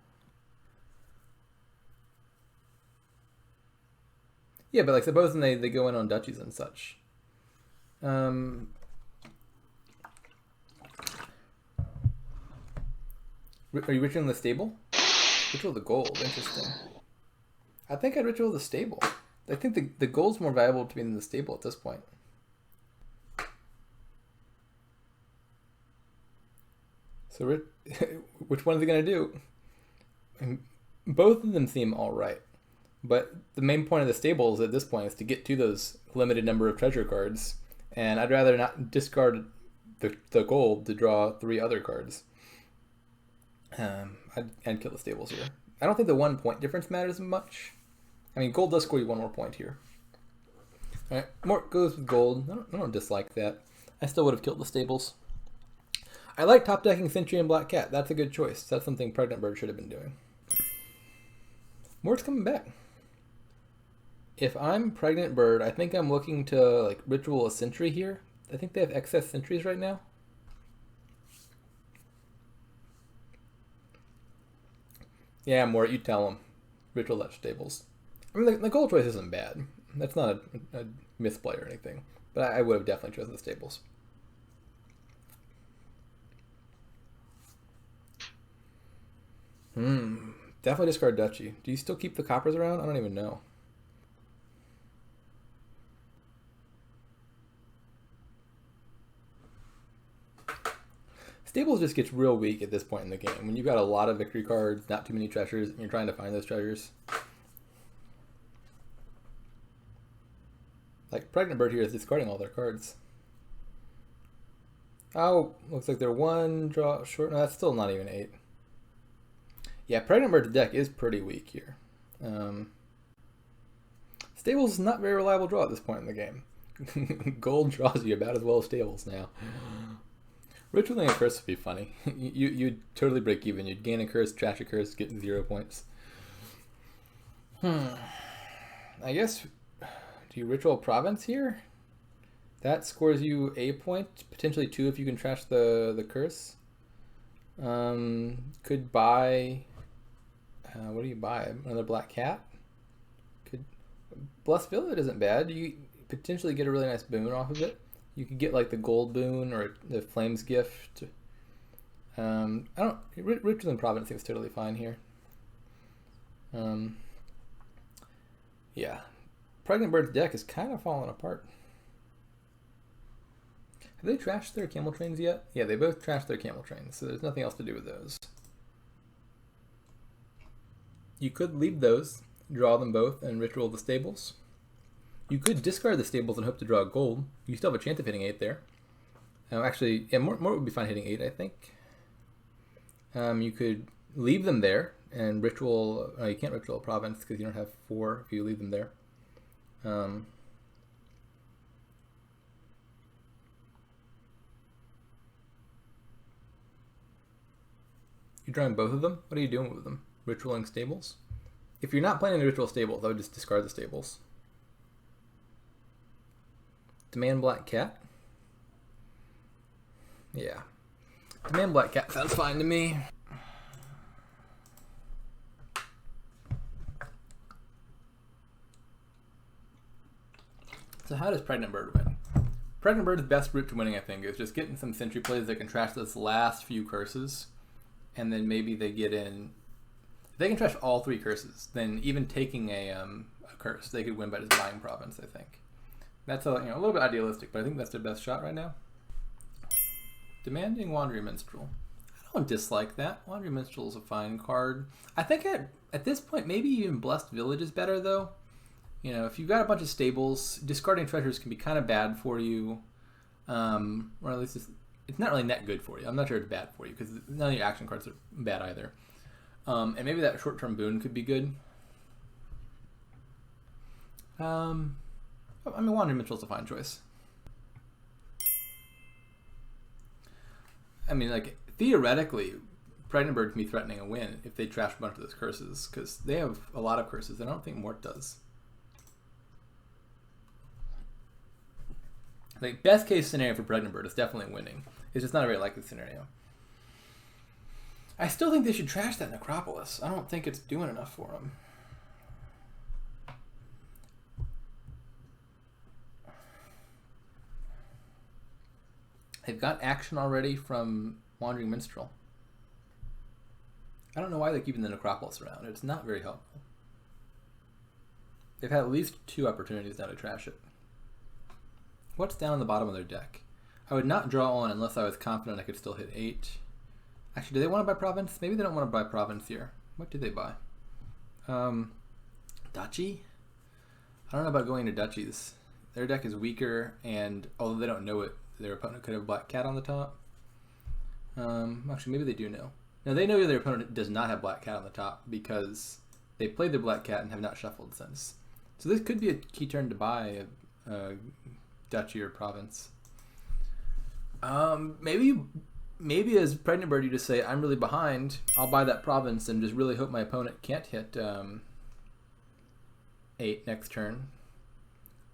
Yeah, but like supposing they go in on duchies and such. Are you ritualing the stable? Ritual the gold. Interesting. I think I'd ritual the stable. I think the gold's more valuable to me than the stable at this point. So which one is he going to do? Both of them seem all right. But the main point of the stables at this point is to get to those limited number of treasure cards. And I'd rather not discard the gold to draw 3 other cards. I'd kill the stables here. I don't think the 1 point difference matters much. I mean, gold does score you 1 more point here. Alright, Mort goes with gold. I don't dislike that. I still would have killed the stables. I like top decking Sentry and Black Cat. That's a good choice. That's something Pregnantbird should have been doing. Mort's coming back. If I'm Pregnantbird, I think I'm looking to like ritual a Sentry here. I think they have excess Sentries right now. Yeah, Mort, you tell them. Ritual that stables. I mean, the gold choice isn't bad. That's not a misplay or anything. But I would have definitely chosen the stables. Definitely discard duchy. Do you still keep the coppers around? I don't even know. Stables just gets real weak at this point in the game. When you've got a lot of victory cards, not too many treasures, and you're trying to find those treasures. Like, Pregnantbird here is discarding all their cards. Oh, looks like they're 1 draw short. No, that's still not even 8. Yeah, Pregnantbird's deck is pretty weak here. Stables is not very reliable draw at this point in the game. Gold draws you about as well as Stables now. Ritualing a curse would be funny. You'd totally break even. You'd gain a curse, trash a curse, get 0 points. I guess, do you ritual province here? That scores you a point, potentially 2 if you can trash the curse. Could buy... what do you buy? Another Black Cat? Blessed Village isn't bad. You potentially get a really nice boon off of it. You could get like the gold boon or the Flames gift. Ritualing Province seems totally fine here. Yeah. Pregnantbird's deck is kind of falling apart. Have they trashed their camel trains yet? Yeah, they both trashed their camel trains, so there's nothing else to do with those. You could leave those, draw them both, and ritual the stables. You could discard the stables and hope to draw gold. You still have a chance of hitting 8 there. Actually, yeah, Mort would be fine hitting 8, I think. You could leave them there and ritual... you can't ritual a province because you don't have 4 if you leave them there. You're drawing both of them? What are you doing with them? Ritualing stables? If you're not planning to ritual stables, I would just discard the stables. Demand Black Cat? Yeah. Demand Black Cat sounds fine to me. So how does Pregnantbird win? Pregnant Bird's best route to winning, I think, is just getting some sentry plays that can trash those last few curses, and then maybe they get in. If they can trash all 3 curses, then even taking a curse, they could win by just buying Province, I think. That's a little bit idealistic, but I think that's their best shot right now. Demanding Wandering Minstrel. I don't dislike that. Wandering Minstrel is a fine card. I think at this point, maybe even Blessed Village is better, though. If you've got a bunch of stables, discarding treasures can be kind of bad for you. Or at least it's not really net good for you. I'm not sure it's bad for you, because none of your action cards are bad either. And maybe that short-term boon could be good. Wandering Minstrel's a fine choice. Theoretically, Pregnant Bird can be threatening a win if they trash a bunch of those curses, because they have a lot of curses, and I don't think Mort does. Best case scenario for Pregnant Bird is definitely winning. It's just not a very likely scenario. I still think they should trash that Necropolis. I don't think it's doing enough for them. They've got action already from Wandering Minstrel. I don't know why they're keeping the Necropolis around. It's not very helpful. They've had at least 2 opportunities now to trash it. What's down on the bottom of their deck? I would not draw on unless I was confident I could still hit 8. Actually, do they want to buy Province? Maybe they don't want to buy Province here. What do they buy? Duchy? I don't know about going to Duchies. Their deck is weaker, and although they don't know it, their opponent could have a Black Cat on the top. Actually, maybe they do know. Now, they know their opponent does not have Black Cat on the top because they played their Black Cat and have not shuffled since. So this could be a key turn to buy a Duchy or Province. Maybe as Pregnant Bird, you just say, I'm really behind, I'll buy that Province and just really hope my opponent can't hit 8 next turn.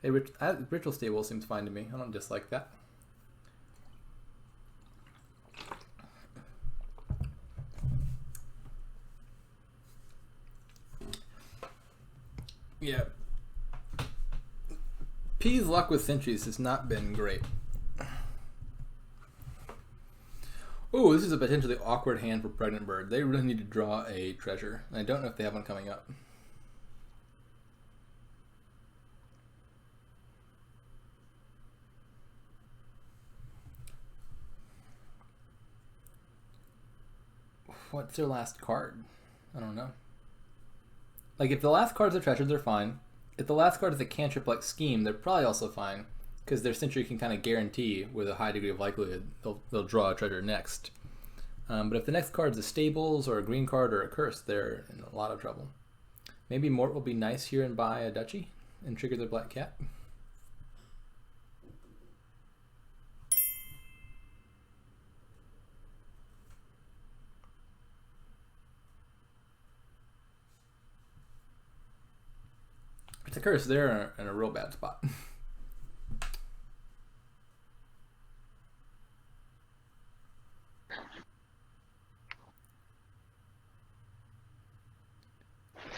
Ritual Stable seems fine to me. I don't dislike that. Yeah. P's luck with sentries has not been great. Oh, this is a potentially awkward hand for Pregnant Bird. They really need to draw a treasure. I don't know if they have one coming up. What's their last card? I don't know. If the last card's a treasure, they're fine. If the last card is a cantrip like Scheme, they're probably also fine, because their sentry can kind of guarantee with a high degree of likelihood they'll draw a treasure next. But if the next card is a Stables or a green card or a curse, they're in a lot of trouble. Maybe Mort will be nice here and buy a Duchy and trigger their Black Cat. It's a curse. They're in a real bad spot.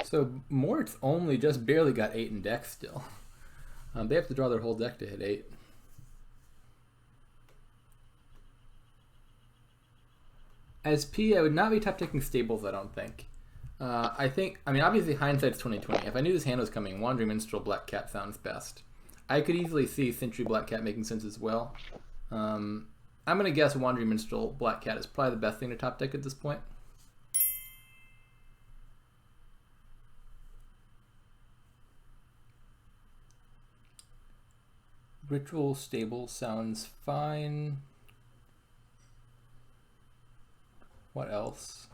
So Mort's only just barely got 8 in deck still. They have to draw their whole deck to hit 8. As P, I would not be top taking Stables, I don't think. Obviously hindsight's 2020. If I knew this hand was coming, Wandering Minstrel Black Cat sounds best. I could easily see Sentry Black Cat making sense as well. I'm going to guess Wandering Minstrel Black Cat is probably the best thing to top deck at this point. Ritual Stable sounds fine. What else?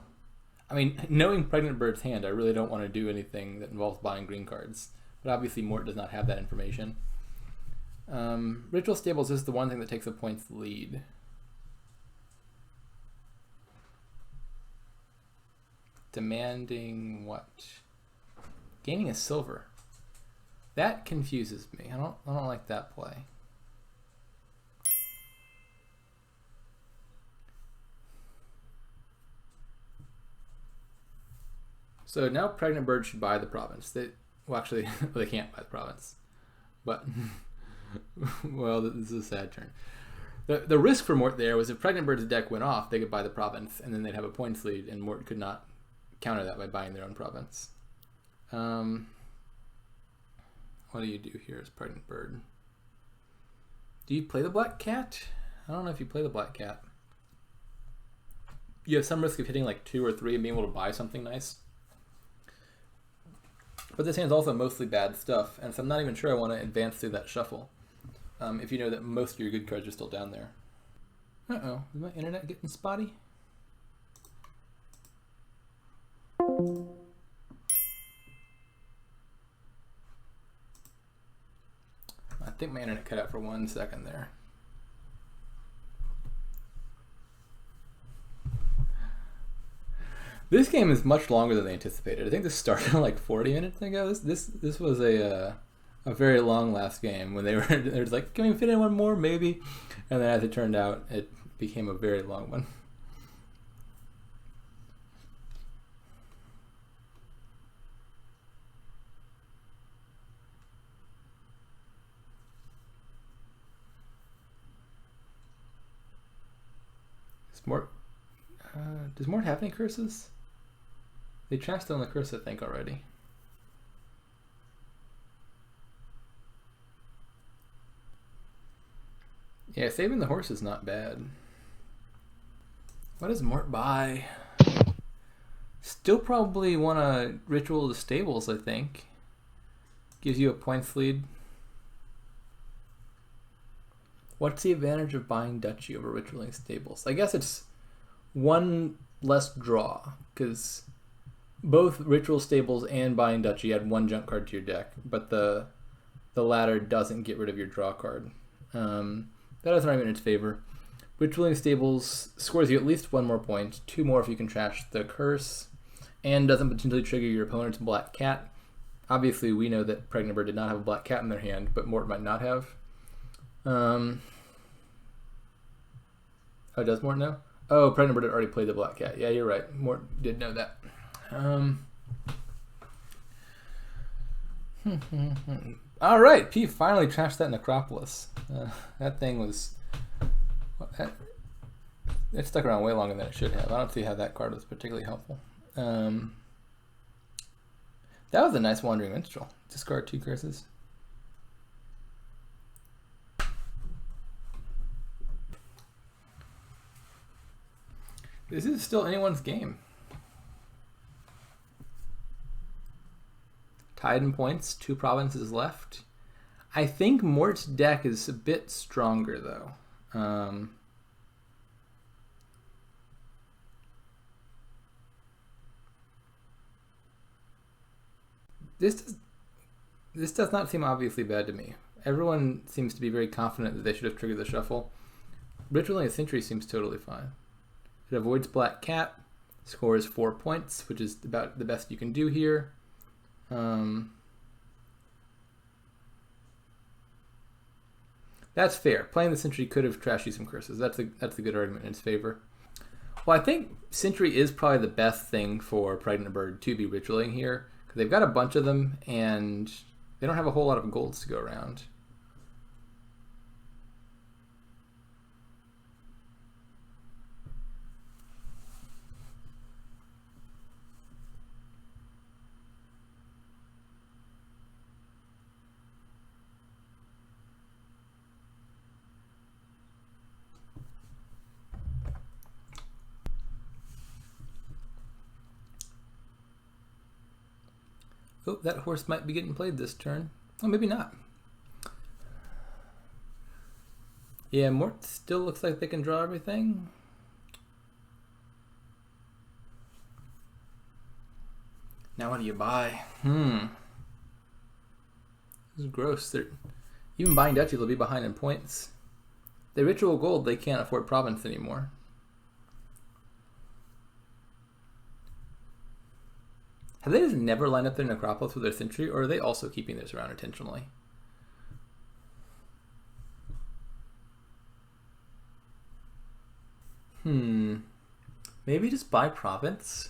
Knowing Pregnant Bird's hand, I really don't want to do anything that involves buying green cards. But obviously Mort does not have that information. Ritual Stables is the one thing that takes a points lead. Demanding what? Gaining a silver. That confuses me. I don't like that play. So now Pregnant Bird should buy the Province. They can't buy the Province. But Well, this is a sad turn. The risk for Mort there was if Pregnant Bird's deck went off, they could buy the province, and then they'd have a points lead, and Mort could not counter that by buying their own province. What do you do here as Pregnant Bird? Do you play the Black Cat? I don't know if you play the Black Cat. You have some risk of hitting like 2 or 3 and being able to buy something nice. But this hand's also mostly bad stuff, and so I'm not even sure I want to advance through that shuffle. If you know that most of your good cards are still down there. Uh-oh, is my internet getting spotty? I think my internet cut out for 1 second there. This game is much longer than they anticipated. I think this started like 40 minutes ago. This was a very long last game when they were like, can we fit in one more? Maybe. And then as it turned out, it became a very long one. Does Mort have any curses? They trashed on the curse, I think, already. Yeah, saving the horse is not bad. What does Mort buy? Still probably want to ritual the stables, I think. Gives you a points lead. What's the advantage of buying Duchy over ritualing stables? I guess it's 1 less draw, because both ritual stables and buying Duchy add 1 junk card to your deck, but the latter doesn't get rid of your draw card. That doesn't argument in its favor. Ritualing stables scores you at least 1 more point, 2 more if you can trash the curse, and doesn't potentially trigger your opponent's Black Cat. Obviously, we know that Pregnant Bird did not have a Black Cat in their hand, but Mort might not have. Oh, does Mort know? Oh, Pregnant Bird had already played the Black Cat. Yeah, you're right. Mort did know that. All right, P finally trashed that Necropolis. That thing was... It stuck around way longer than it should have. I don't see how that card was particularly helpful. That was a nice Wandering Minstrel. Discard 2 curses. This is still anyone's game. Tied in points, 2 provinces left. I think Mort's deck is a bit stronger, though. This does not seem obviously bad to me. Everyone seems to be very confident that they should have triggered the shuffle. Ritualing a Sentry seems totally fine. It avoids Black Cat, scores 4 points, which is about the best you can do here. That's fair. Playing the Sentry could have trashed you some curses. That's a good argument in its favor. Well, I think Sentry is probably the best thing for Pregnant Bird to be ritualing here, because they've got a bunch of them, and they don't have a whole lot of golds to go around. Oh, that horse might be getting played this turn. Oh, maybe not. Yeah, Mort still looks like they can draw everything. Now what do you buy? This is gross. Even buying Duchy, they'll be behind in points. They ritual gold, they can't afford province anymore. Have they just never lined up their Necropolis with their Sentry, or are they also keeping this around intentionally? Maybe just buy province?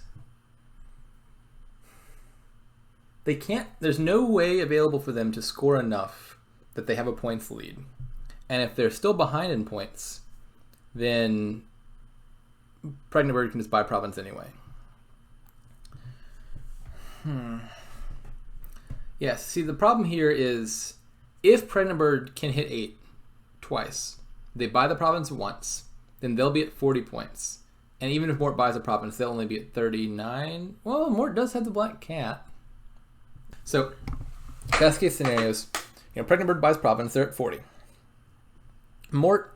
They can't... There's no way available for them to score enough that they have a points lead. And if they're still behind in points, then Pregnant Bird can just buy province anyway. Yes, see, the problem here is if Pregnant Bird can hit 8 twice, they buy the province once, then they'll be at 40 points. And even if Mort buys a province, they'll only be at 39. Well, Mort does have the black cat. So, best case scenarios, Pregnant Bird buys province, they're at 40. Mort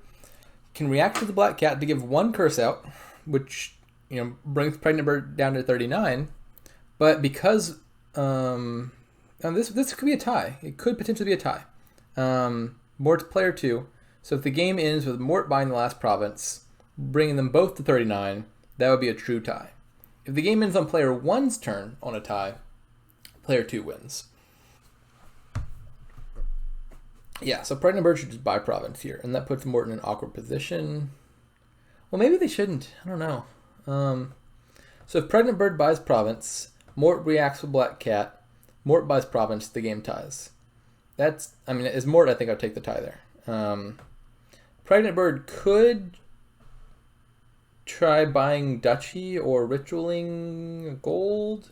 can react to the black cat to give one curse out, which brings Pregnant Bird down to 39. But because this could be a tie, it could potentially be a tie. Mort's player 2. So if the game ends with Mort buying the last province, bringing them both to 39, that would be a true tie. If the game ends on player 1's turn on a tie, player 2 wins. Yeah, so Pregnant Bird should just buy province here, and that puts Mort in an awkward position. Well, maybe they shouldn't. I don't know. So if Pregnant Bird buys province, Mort reacts with Black Cat, Mort buys province, the game ties. As Mort, I think I'd take the tie there. Pregnant Bird could try buying Duchy or ritualing gold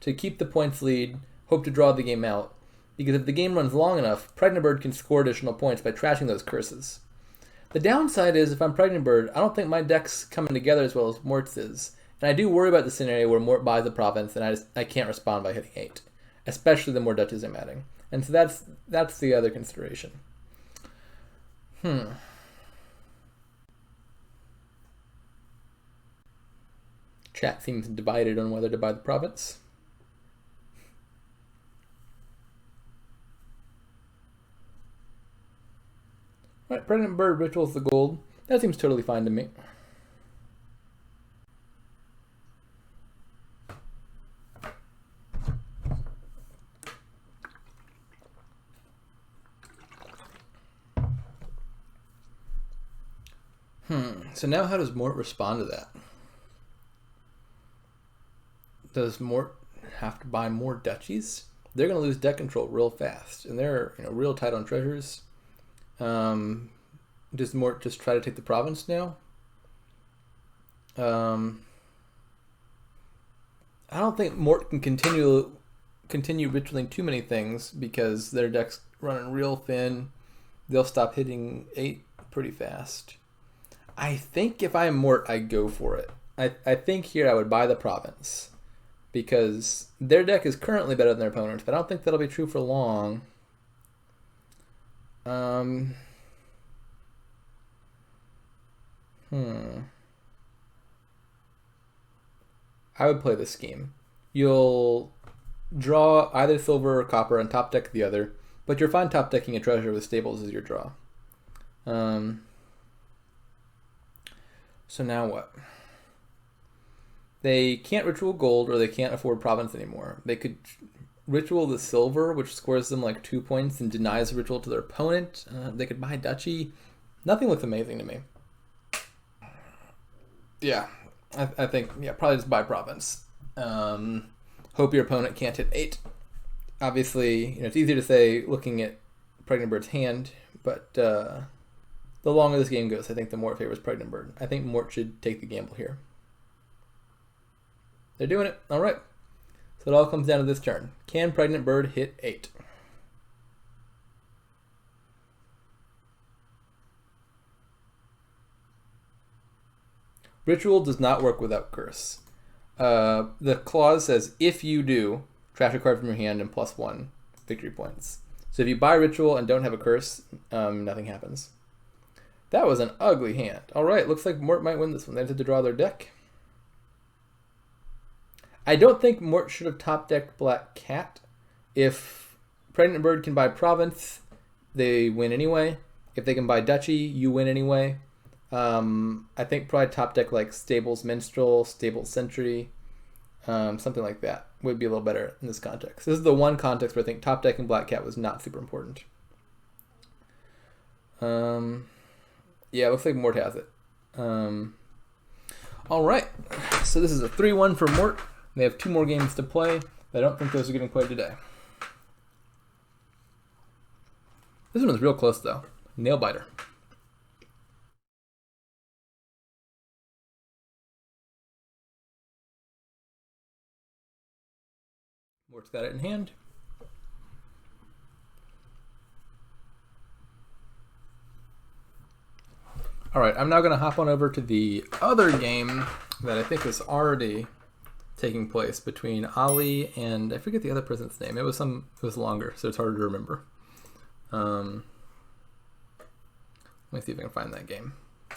to keep the points lead, hope to draw the game out. Because if the game runs long enough, Pregnant Bird can score additional points by trashing those curses. The downside is, if I'm Pregnant Bird, I don't think my deck's coming together as well as Mort's is. And I do worry about the scenario where Mort buys a province and I can't respond by hitting 8. Especially the more Duchies I'm adding. And so that's the other consideration. Chat seems divided on whether to buy the province. Alright, Pregnant Bird rituals the gold. That seems totally fine to me. So now how does Mort respond to that? Does Mort have to buy more duchies? They're going to lose deck control real fast, and they're real tight on treasures. Does Mort just try to take the province now? I don't think Mort can continue ritualing too many things because their deck's running real thin. They'll stop hitting 8 pretty fast. I think if I'm Mort, I'd go for it. I think here I would buy the province because their deck is currently better than their opponent's, but I don't think that'll be true for long. I would play this scheme. You'll draw either silver or copper and top deck the other, but you're fine top decking a treasure with stables as your draw. So now what? They can't ritual gold or they can't afford province anymore. They could ritual the silver, which scores them like 2 points and denies the ritual to their opponent. They could buy duchy. Nothing looks amazing to me. Yeah, I think, probably just buy province. Hope your opponent can't hit 8. Obviously, it's easier to say looking at Pregnant Bird's hand, but the longer this game goes, I think the more it favors Pregnant Bird. I think Mort should take the gamble here. They're doing it. All right. So it all comes down to this turn. Can Pregnant Bird hit 8? Ritual does not work without curse. The clause says, if you do, trash a card from your hand and +1 victory points. So if you buy Ritual and don't have a curse, nothing happens. That was an ugly hand. All right, looks like Mort might win this one. They have to draw their deck. I don't think Mort should have top decked Black Cat. If Pregnant Bird can buy province, they win anyway. If they can buy duchy, you win anyway. I think probably top deck like Stables Minstrel, Stables Sentry, something like that would be a little better in this context. This is the one context where I think top decking Black Cat was not super important. Yeah, looks like Mort has it. All right, so this is a 3-1 for Mort. They have 2 more games to play. I don't think those are getting played today. This one was real close though. Nail biter. Mort's got it in hand. All right, I'm now going to hop on over to the other game that I think is already taking place between Ali and I forget the other person's name. It was longer, so it's harder to remember. Let me see if I can find that game.